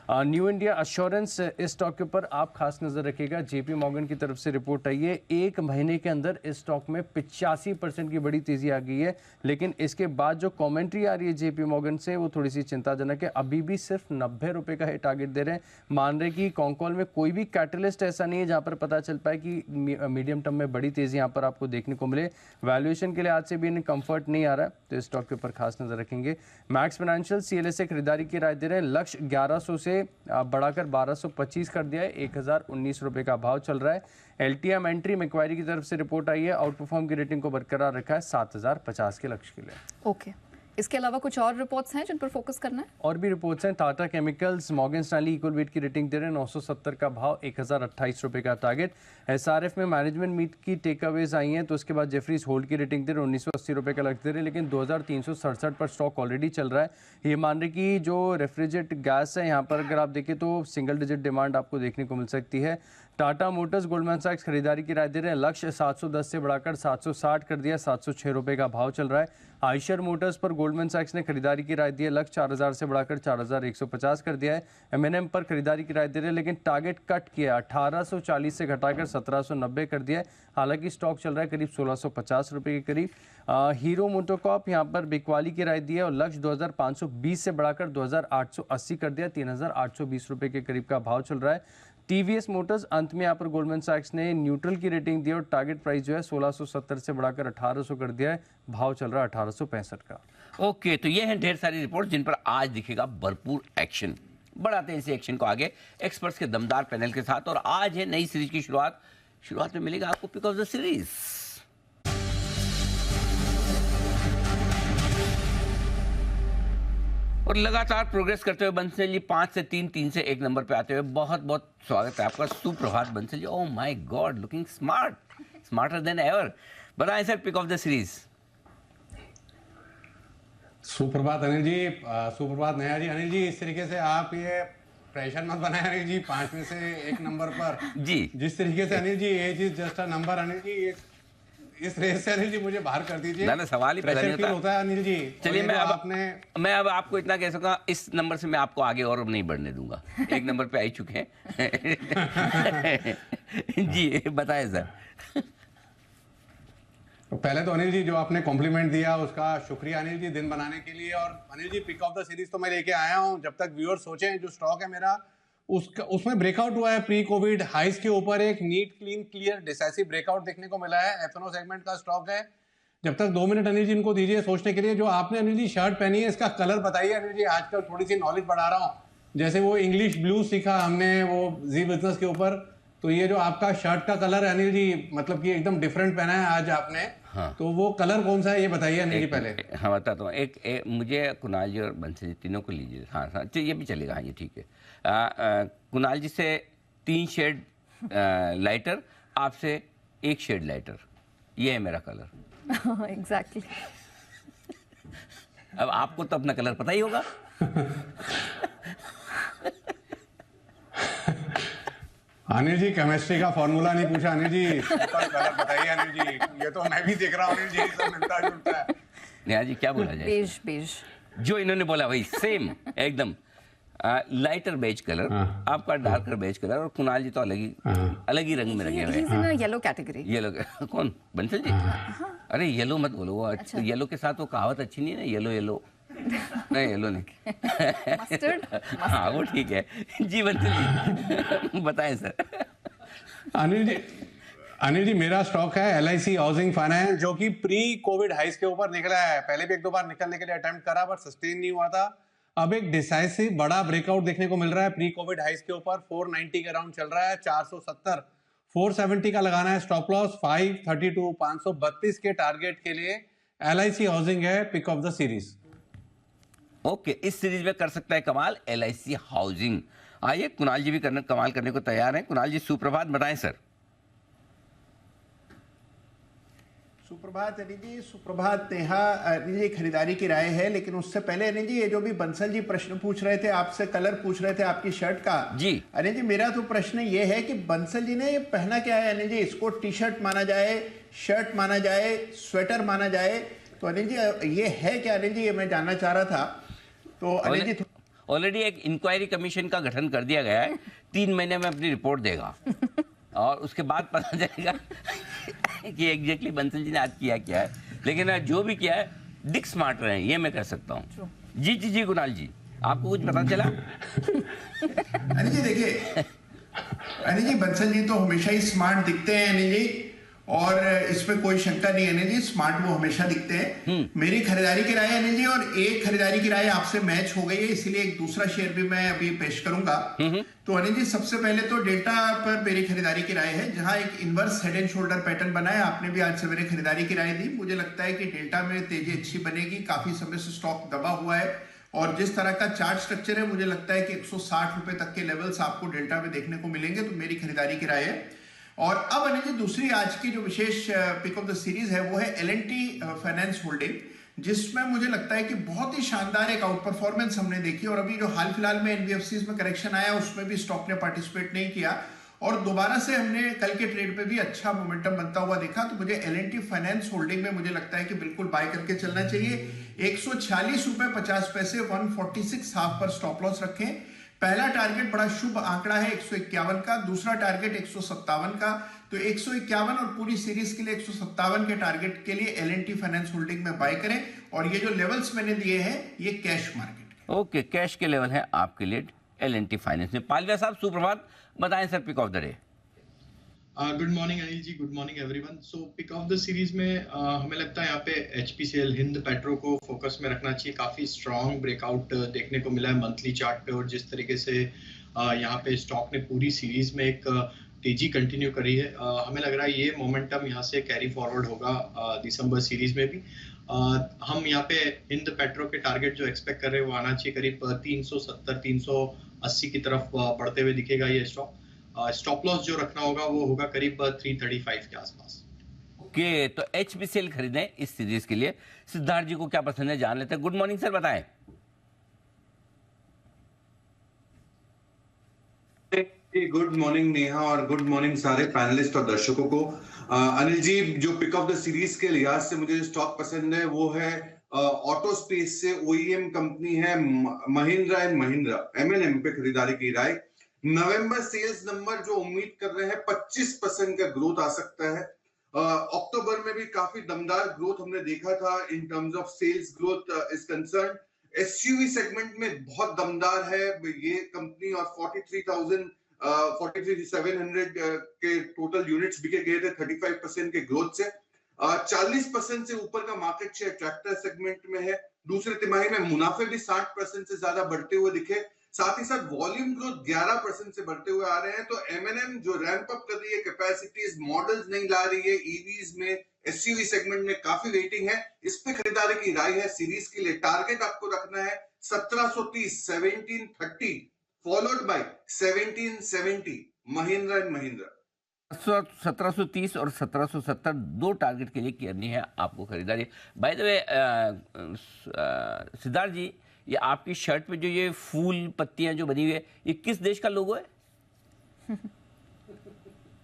न्यू इंडिया एश्योरेंस, इस स्टॉक के ऊपर आप खास नजर रखिएगा। JP मॉर्गन की तरफ से रिपोर्ट आई है, एक महीने के अंदर इस स्टॉक में 85% की बड़ी तेजी आ गई है, लेकिन इसके बाद जो कमेंट्री आ रही है JP मॉर्गन से वो थोड़ी सी चिंताजनक है। अभी भी सिर्फ 90 रुपये का ही टारगेट दे रहे हैं। मान रहे कि कॉन्कॉल में कोई भी कैटलिस्ट ऐसा नहीं है जहां पर पता चल पाए कि मीडियम टर्म में बड़ी तेजी यहाँ पर आपको देखने को मिले। वैल्यूएशन के लिए आज से भी इन्हें कंफर्ट नहीं आ रहा है, तो इस स्टॉक के ऊपर खास नजर रखेंगे। मैक्स फाइनेंशियल CLSA खरीदारी की राय दे रहे हैं, लक्ष्य 1100 से बढ़ाकर 1225 कर दिया है, 1019 रुपये का भाव चल रहा है। LTM एंट्री मैक्वायरी की तरफ से रिपोर्ट आई है, आउट परफॉर्म की रेटिंग को बरकरार रखा है 7050 के लक्ष्य के लिए। ओके, इसके अलावा कुछ और रिपोर्ट्स हैं जिन पर फोकस करना है? और भी रिपोर्ट्स हैं। Tata chemicals, Morgan Stanley equal weight की रेटिंग दे रहे हैं 970 का भाव, 1028 रुपये का टारगेट। SRF में मैनेजमेंट मीट की टेक अवेज आई हैं, तो उसके बाद जेफरीज होल्ड की रेटिंग दे रहे 1980 रुपये का लक्ष्य दे रहे हैं, लेकिन 2367 पर स्टॉक ऑलरेडी चल रहा है। ये मान रहे कि जो रेफ्रिजरेट गैस है यहाँ पर अगर आप देखें तो सिंगल डिजिट डिमांड आपको देखने को मिल सकती है। टाटा मोटर्स, गोल्डमैन सैक्स खरीदारी की राय दे रहे हैं, लक्ष्य 710 से बढ़ाकर 760 कर दिया, 706 रुपये का भाव चल रहा है। आयशर मोटर्स पर गोल्डमैन सैक्स ने खरीदारी की राय दी है, लक्ष्य 4000 से बढ़ाकर 4150 कर दिया है। M&M पर खरीदारी की राय दे रहे हैं, लेकिन टारगेट कट किया, 1840 से घटाकर 1790 कर दिया है। हालांकि स्टॉक चल रहा है करीब 1650 रुपये के करीब। हीरो मोटोकॉर्प यहाँ पर बिकवाली की राय दी है और लक्ष्य 2520 से बढ़ाकर 2880 कर दिया, 3820 रुपये के करीब का भाव चल रहा है। TVS मोटर्स, अंत में यहाँ पर गोल्डमैन सैक्स ने न्यूट्रल की रेटिंग दी और टारगेट प्राइस जो है 1670 से बढ़ाकर 1800 कर दिया है, भाव चल रहा है 1865 का। ओके, तो ये हैं ढेर सारी रिपोर्ट जिन पर आज दिखेगा भरपूर एक्शन। बढ़ाते हैं इसी एक्शन को आगे एक्सपर्ट्स के दमदार पैनल के साथ, और आज है नई सीरीज की शुरुआत में मिलेगा आपको पिक ऑफ द सीरीज। और लगातार प्रोग्रेस करते हुए बंसल जी 5 से 3, 3 से 1 नंबर पे आते हुए बहुत बहुत स्वागत है आपका। सुप्रभात Bansal ji. Oh my god, looking smarter than ever. बताएं sir, pick of the series. सुप्रभात अनिल जी, सुप्रभात नया जी। अनिल जी, इस तरीके से आप ये प्रेशर मत बनाए अनिल जी 5 में से 1 नंबर पर जी। जिस तरीके से Anil ji age is just a number Anil ji, इस रेस से अनिल जी मुझे बाहर कर दीजिए। ना सवाल ही पैदा नहीं Pressure feel होता है अनिल जी। चलिए और ये जो मैं अब आपको इतना कह सकूंगा, इस नंबर से मैं आपको आगे और नहीं बढ़ने दूंगा। एक नंबर पे आ चुके हैं। जी बताएं सर। तो पहले तो अनिल जी जो आपने कॉम्प्लीमेंट दिया उसका शुक्रिया अनिल जी दिन बनाने के लिए। और Anil ji pick of the series तो मैं लेके आया हूँ। जब तक व्यूअर सोचें, जो स्टॉक है मेरा उसमें ब्रेकआउट हुआ है प्री कोविड हाइस के ऊपर। एक neat clean clear decisive breakout देखने को मिला है। एफएनओ सेगमेंट का स्टॉक है। जब तक 2 मिनट अनिल जी इनको दीजिए सोचने के लिए। जो आपने अनिल जी शर्ट पहनी है इसका कलर बताइए अनिल जी। आजकल थोड़ी सी नॉलेज बढ़ा रहा हूँ। जैसे वो इंग्लिश ब्लू सीखा हमने वो जी बिजनेस के ऊपर, तो ये जो आपका शर्ट का कलर है अनिल जी, मतलब कि एकदम डिफरेंट पहना है आज आपने। हाँ। तो वो कलर कौन सा है ये बताइए अनिल जी पहले। हाँ बताता हूँ। एक मुझे कुणाल जी और बंसल जी तीनों को लीजिए। हाँ हाँ ये भी चलेगा। हाँ ये ठीक है। कुणाल जी से 3 शेड लाइटर, आपसे 1 शेड लाइटर, ये है मेरा कलर। एग्जैक्टली। अब आपको तो अपना कलर पता ही होगा। अनिल जी केमिस्ट्री का फॉर्मूला नहीं पूछा अनिल जी, कलर बताइए अनिल जी। ये तो मैं भी देख रहा हूँ अनिल जी, सब मिलता जुलता है। नेहा जी क्या बोला जाए? Beige beige. जो इन्होंने बोला वही सेम एकदम। लाइटर बेज कलर, आपका डार्कर बेज कलर, और कुणाल जी तो अलग ही रंग में लगे हुए हैं। ना येलो कैटेगरी। येलो कौन? बंसल जी? अरे येलो मत बोलो, वो येलो के साथ वो कहावत अच्छी नहीं है ना, येलो येलो। नहीं येलो नहीं। मस्टर्ड। हाँ वो ठीक है। जी बंसल जी बताएं सर। अनिल जी मेरा स्टॉक है LIC हाउसिंग फाइनेंस, जो कि प्री कोविड हाइस के ऊपर निकला है। पहले भी 1-2 बार निकलने के लिए अटेम्प्ट करा पर सस्टेन नहीं हुआ था। अब एक डिसाइसिव बड़ा ब्रेकआउट देखने को मिल रहा है प्री कोविड हाइस के ऊपर। 490 के अराउंड चल रहा है। 470 470 का लगाना है स्टॉप लॉस। 532 532 के टारगेट के लिए LIC हाउसिंग है pick of the series. Okay इस सीरीज में कर सकता है कमाल LIC हाउसिंग। आइए कुणाल जी भी कमाल करने को तैयार हैं। कुणाल जी सुप्रभात, बताएं सर। सुप्रभात अनिल जी। सुप्रभात नेहा। अनिल जी खरीदारी की राय है, लेकिन उससे पहले अनिल जी ये जो भी बंसल जी प्रश्न पूछ रहे थे आपसे, कलर पूछ रहे थे आपकी शर्ट का। जी अनिल जी मेरा तो प्रश्न ये है कि बंसल जी ने पहना क्या है अनिल जी? इसको टी शर्ट माना जाए, शर्ट माना जाए, स्वेटर माना जाए, तो अनिल जी ये है क्या अनिल जी? ये मैं जानना चाह रहा था। तो अनिल जी ऑलरेडी एक इंक्वायरी कमीशन का गठन कर दिया गया है। 3 महीने में अपनी रिपोर्ट देगा और उसके बाद पता चलेगा कि एग्जैक्टली बंसल जी ने आज किया क्या है। लेकिन जो भी किया है दिख स्मार्ट रहे, ये मैं कर सकता हूँ। जी जी जी कुणाल जी आपको कुछ पता चला? अनिल जी देखिए, अनिल जी बंसल जी तो हमेशा ही स्मार्ट दिखते हैं अनिल जी, और इसमें कोई शंका नहीं है अनिल जी, स्मार्ट वो हमेशा दिखते हैं। मेरी खरीदारी की राय अनिल जी, और एक खरीदारी की राय आपसे मैच हो गई है, इसीलिए एक दूसरा शेयर भी मैं अभी पेश करूंगा। तो अनिल जी सबसे पहले तो डेल्टा पर मेरी खरीदारी की राय है, जहां एक inverse head and shoulder pattern बना है। आपने भी आज सवेरे खरीदारी की राय दी। मुझे लगता है कि डेल्टा में तेजी अच्छी बनेगी। काफी समय से स्टॉक दबा हुआ है, और जिस तरह का चार्ट स्ट्रक्चर है मुझे लगता है कि 160 रुपए तक के लेवल्स आपको डेल्टा में देखने को मिलेंगे। तो मेरी खरीदारी की राय है। और अब अनिल जी दूसरी आज की जो विशेष पिक ऑफ द सीरीज है वो है L&T फाइनेंस होल्डिंग, जिसमें मुझे लगता है कि बहुत ही शानदार एक आउट परफॉर्मेंस हमने देखी। और अभी जो हाल फिलहाल में NBFCs में करेक्शन आया उसमें भी स्टॉक ने पार्टिसिपेट नहीं किया, और दोबारा से हमने कल के ट्रेड पे भी अच्छा मोमेंटम बनता हुआ देखा। तो मुझे L&T फाइनेंस होल्डिंग में मुझे लगता है कि बिल्कुल बाय करके चलना चाहिए। 146 रुपए 50 पैसे 146 हाफ पर स्टॉप लॉस रखें। पहला टारगेट बड़ा शुभ आंकड़ा है 151 का, दूसरा टारगेट 157 का। तो 151 और पूरी सीरीज के लिए 157 के टारगेट के लिए L&T फाइनेंस होल्डिंग में बाय करें। और ये जो लेवल्स मैंने दिए हैं ये कैश मार्केट। ओके कैश के लेवल है आपके लिए L&T फाइनेंस में। पालविया साहब सुप्रभात, बताएं sir pick of the day. Good morning Anil ji, good morning everyone. So pick of the series में हमें लगता है यहाँ पे HPCL हिंद पेट्रो को फोकस में रखना चाहिए। काफी स्ट्रॉन्ग ब्रेकआउट देखने को मिला है मंथली चार्ट पे, और जिस तरीके से यहाँ पे स्टॉक ने पूरी सीरीज में एक तेजी कंटिन्यू करी है, हमें लग रहा है ये मोमेंटम यहाँ से कैरी फॉरवर्ड होगा दिसंबर सीरीज में भी। हम यहाँ पे हिंद पेट्रो के टारगेट जो एक्सपेक्ट कर रहे हैं वो आना चाहिए करीब 370 380 की तरफ बढ़ते हुए दिखेगा ये स्टॉक। स्टॉप लॉस जो रखना होगा वो होगा करीब 335 के आसपास। ओके तो HPCL खरीदें इस सीरीज के लिए। सिद्धार्थ जी को क्या पसंद है जान लेते हैं। गुड मॉर्निंग सर, बताएं। गुड मॉर्निंग नेहा और गुड मॉर्निंग सारे पैनलिस्ट और दर्शकों को। अनिल जी, जो पिक ऑफ द सीरीज के लिहाज से मुझे स्टॉक पसंद है वो है ऑटो स्पेस से ओईएम कंपनी है महिंद्रा एंड महिंद्रा, एमएनएम पे खरीदारी की राय। नवंबर सेल्स नंबर जो उम्मीद कर रहे हैं 25% का ग्रोथ आ सकता है। अक्टूबर में भी काफी दमदार ग्रोथ हमने देखा था in terms of sales growth is concern. SUV segment में बहुत दमदार है ये कंपनी और 43,700 के टोटल यूनिट्स बिके गए थे 35% के ग्रोथ से। 40% से ऊपर का मार्केट शेयर ट्रैक्टर सेगमेंट में है। दूसरे तिमाही में मुनाफे भी 60% से ज्यादा बढ़ते हुए दिखे। साथ ही साथ वॉल्यूम ग्रोथ 11% से बढ़ते हुए आ रहे हैं। तो एमएनएम जो रैंप अप कर रही है कैपेसिटीज, मॉडल्स नहीं ला रही है, ईवीज में, एसयूवी सेगमेंट में काफी वेटिंग है। इस पे खरीदारी की राय है सीरीज के लिए। टारगेट आपको रखना है 1730, 1730 followed by 1770 Mahindra and Mahindra. 1730 और 1770 दो टारगेट के लिए करनी है आपको खरीदारी। बाय द वे सिद्धार्थ जी, ये आपकी शर्ट पे जो ये फूल पत्तियां जो बनी हुई है, ये किस देश का लोगो है?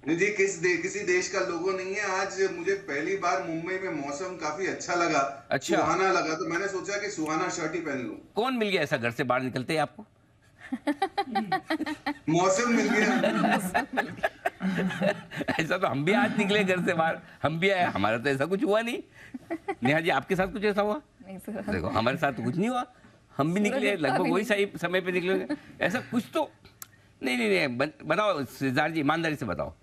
जी किसी देश का लोगो नहीं है। आज मुझे पहली बार मुंबई में मौसम काफी अच्छा लगा, अच्छा, सुहाना लगा, तो मैंने सोचा कि सुहाना शर्ट ही पहन लूं। कौन मिल गया ऐसा घर से बाहर निकलते ही आपको? मौसम मिल गया। ऐसा तो हम भी आज निकले घर से बाहर, हम भी आए, हमारा तो ऐसा कुछ हुआ नहीं। नेहा जी, आपके साथ कुछ ऐसा हुआ? नहीं सर, देखो हमारे साथ तो कुछ नहीं हुआ, हम भी निकले लगभग वही सही समय पे निकले। ऐसा कुछ तो नहीं, बताओ सिद्धार्थ जी, ईमानदारी से बताओ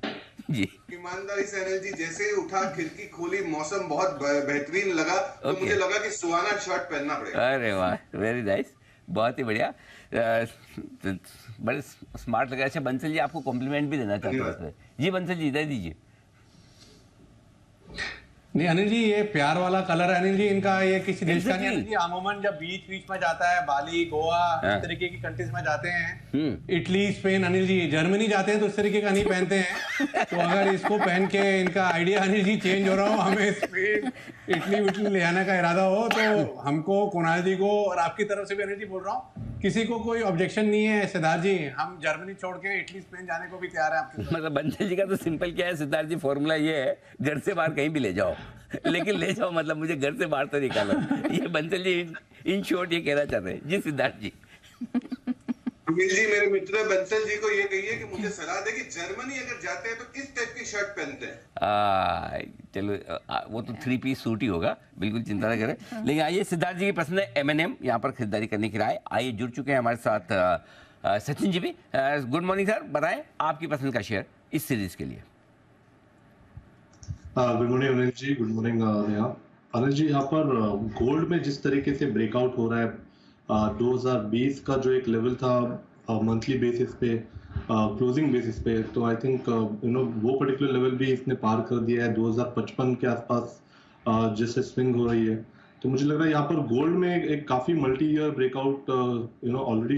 जी। ईमानदारी से अनिल जी, जैसे ही उठा, खिड़की खोली, मौसम बहुत बेहतरीन लगा, तो मुझे लगा कि सुहाना शर्ट पहनना पड़ेगा। अरे वाह, वेरी नाइस, बहुत ही बढ़िया, बड़े स्मार्ट लगा। अच्छा बंसल जी, आपको कॉम्प्लीमेंट भी देना चाहते हैं जी। बंसल जी दे दीजिए। नहीं अनिल जी, ये प्यार वाला कलर है अनिल जी इनका, ये किसी देश का नहीं अनिल जी। अमूमन जब बीच में जाता है, बाली, गोवा, इस तरीके की कंट्रीज में जाते हैं, Italy, Spain, Anil ji, Germany जाते हैं तो इस तरीके का नहीं पहनते हैं। तो अगर इसको पहन के इनका आइडिया अनिल जी चेंज हो रहा हो, हमें स्पेन, इटली ले आने का इरादा हो, तो हमको, कुणाल जी को और आपकी तरफ से भी अनिल जी बोल रहा हूँ, किसी को कोई ऑब्जेक्शन नहीं है सिद्धार्थ जी। हम जर्मनी छोड़ के इटली, स्पेन जाने को भी तैयार है आपके। मतलब बंसल जी का तो सिंपल क्या है सिद्धार्थ जी, फॉर्मूला ये है, घर से बाहर कहीं भी ले जाओ, लेकिन ले जाओ मतलब मुझे घर से बाहर तो निकालो। ये बंसल जी इन शॉर्ट ये कहना चाहते हैं जी। सिद्धार्थ जी, जी मेरे मित्र बंसल जी को ये कहिए कि मुझे सलाह दे कि जर्मनी अगर जाते हैं तो किस टाइप की शर्ट पहनते हैं। चलो वो तो 3 पीस सूट ही होगा, बिल्कुल चिंता ना करें। लेकिन आइए, सिद्धार्थ जी की पसंद है एमएनएम, यहाँ पर खरीदारी करने की राय। आइए, जुड़ चुके हैं हमारे साथ सचिन जी भी। गुड मॉर्निंग सर, बताएं आपकी पसंद का शेयर इस सीरीज के लिए। Good morning Anil ji, good morning Neha. Anil ji, यहाँ पर गोल्ड में जिस तरीके से ब्रेकआउट हो रहा है, 2020 का जो एक लेवल था मंथली बेसिस पे, क्लोजिंग बेसिस पे, तो आई थिंक वो पर्टिकुलर लेवल भी इसने पार कर दिया है 2055 के आसपास जैसे स्विंग हो रही है। तो मुझे लग रहा है यहाँ पर गोल्ड में एक काफी multi year breakout already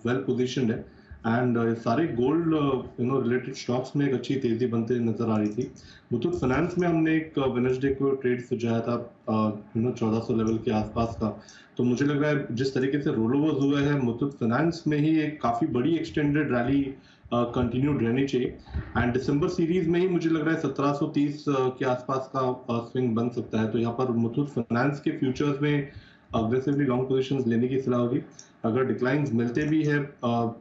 well positioned है, एंड सारे गोल्ड रिलेटेड स्टॉक्स में एक अच्छी तेजी बनते नजर आ रही थी। मुथूट फाइनेंस में हमने एक वेडनेसडे को ट्रेड सुझाया था 1400 लेवल के आसपास का। तो मुझे लग रहा है जिस तरीके से रोल ओवर्स हुए हैं मुथूट फाइनेंस में ही एक काफी बड़ी एक्सटेंडेड रैली कंटिन्यूड रहनी चाहिए, एंड दिसंबर सीरीज में ही मुझे लग रहा है 1730 के आसपास का स्विंग बन सकता है। तो यहाँ पर मुथूट फाइनेंस के फ्यूचर्स में अग्रेसिवली लॉन्ग पोजीशंस लेने की सलाह होगी। अगर डिक्लाइंस मिलते भी है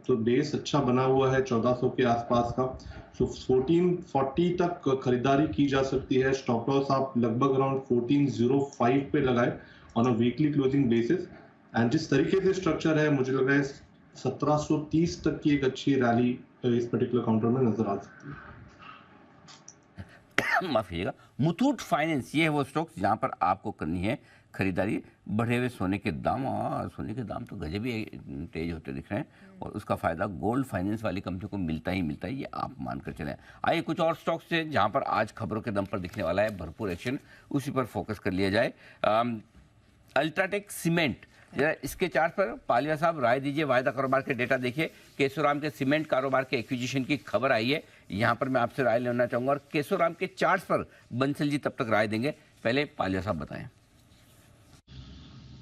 तो बेस अच्छा बना हुआ है 1400 के आसपास का, सो 1440 तक खरीदारी की जा सकती है। स्टॉप लॉस आप लगभग अराउंड 1405 पे लगाए on a weekly closing basis, and जिस तरीके से स्ट्रक्चर है मुझे लग रहा है 1730 तक की एक अच्छी रैली इस पर्टिकुलर काउंटर में नजर आ सकती है। माफ कीजिएगा, मुथूट फाइनेंस ये है वो स्टॉक्स जहां पर आपको करनी है खरीदारी। बढ़े हुए सोने के दाम, सोने के दाम तो गजब ही तेज होते दिख रहे हैं, और उसका फायदा गोल्ड फाइनेंस वाली कंपनी को मिलता ही मिलता है, ये आप मानकर चलें। आइए कुछ और स्टॉक्स से जहां पर आज खबरों के दम पर दिखने वाला है भरपूर एक्शन, उसी पर फोकस कर लिया जाए। अल्ट्राटेक सीमेंट, जरा इसके चार्ट पर पालिया साहब राय दीजिए। वायदा कारोबार के डेटा देखिए, केशोराम के सीमेंट कारोबार के एक्विजिशन की खबर आई है, यहाँ पर मैं आपसे राय लेना चाहूँगा, और केशोराम के चार्ट पर बंसल जी तब तक राय देंगे। पहले पालिया साहब बताएं।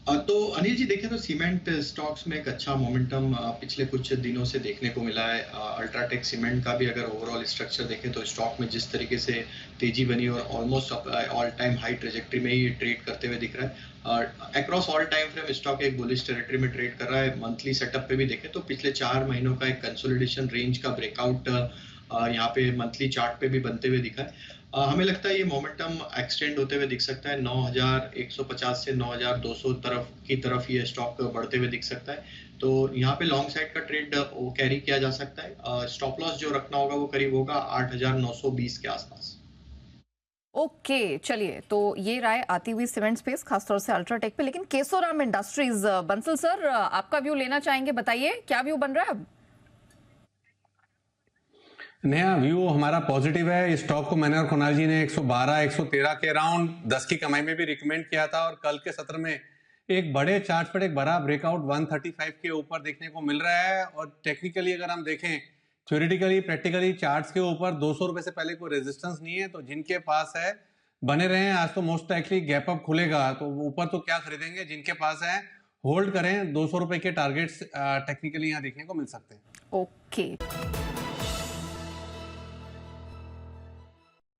तो अनिल जी देखें तो सीमेंट स्टॉक्स में एक अच्छा मोमेंटम पिछले कुछ दिनों से देखने को मिला है। अल्ट्राटेक सीमेंट का भी अगर ओवरऑल स्ट्रक्चर देखें तो स्टॉक में जिस तरीके से तेजी बनी और almost all time high trajectory में ही ट्रेड करते हुए दिख रहा है। Across all time frame stock एक बुलिश टेरिटरी में ट्रेड कर रहा है। मंथली सेटअप पे भी देखें तो पिछले 4 महीनों का एक कंसोलिडेशन रेंज का ब्रेकआउट यहाँ पे मंथली चार्ट पे भी बनते हुए दिखा है। हमें लगता है ये मोमेंटम एक्सटेंड होते हुए दिख सकता है। 9150 से 9200 की तरफ ये स्टॉक बढ़ते हुए दिख सकता है। तो यहाँ पे लॉन्ग साइड का ट्रेड वो कैरी किया जा सकता है। स्टॉप लॉस जो रखना होगा वो करीब होगा 8920 के आसपास। ओके चलिए, तो ये राय आती हुई सीमेंट स्पेस खासतौर से अल्ट्राटेक पे। लेकिन केशोराम इंडस्ट्रीज, बंसल सर आपका व्यू लेना चाहेंगे, बताइए क्या व्यू बन रहा है अब? नया व्यू हमारा पॉजिटिव है। इस स्टॉक को मैंने और कुणाल जी ने 112 113 के अराउंड 10 की कमाई में भी रिकमेंड किया था, और कल के सत्र में एक बड़े चार्ट पर एक बड़ा ब्रेकआउट 135 के ऊपर देखने को मिल रहा है। और टेक्निकली अगर हम देखें, थ्योरेटिकली प्रैक्टिकली चार्ट्स के ऊपर 200 रुपए से पहले कोई रेजिस्टेंस नहीं है। तो जिनके पास है बने रहे। आज तो मोस्ट लाइकली गैप अप खुलेगा, तो ऊपर तो क्या खरीदेंगे, जिनके पास है होल्ड करें। 200 रुपए के टारगेट्स टेक्निकली यहाँ देखने को मिल सकते हैं। ओके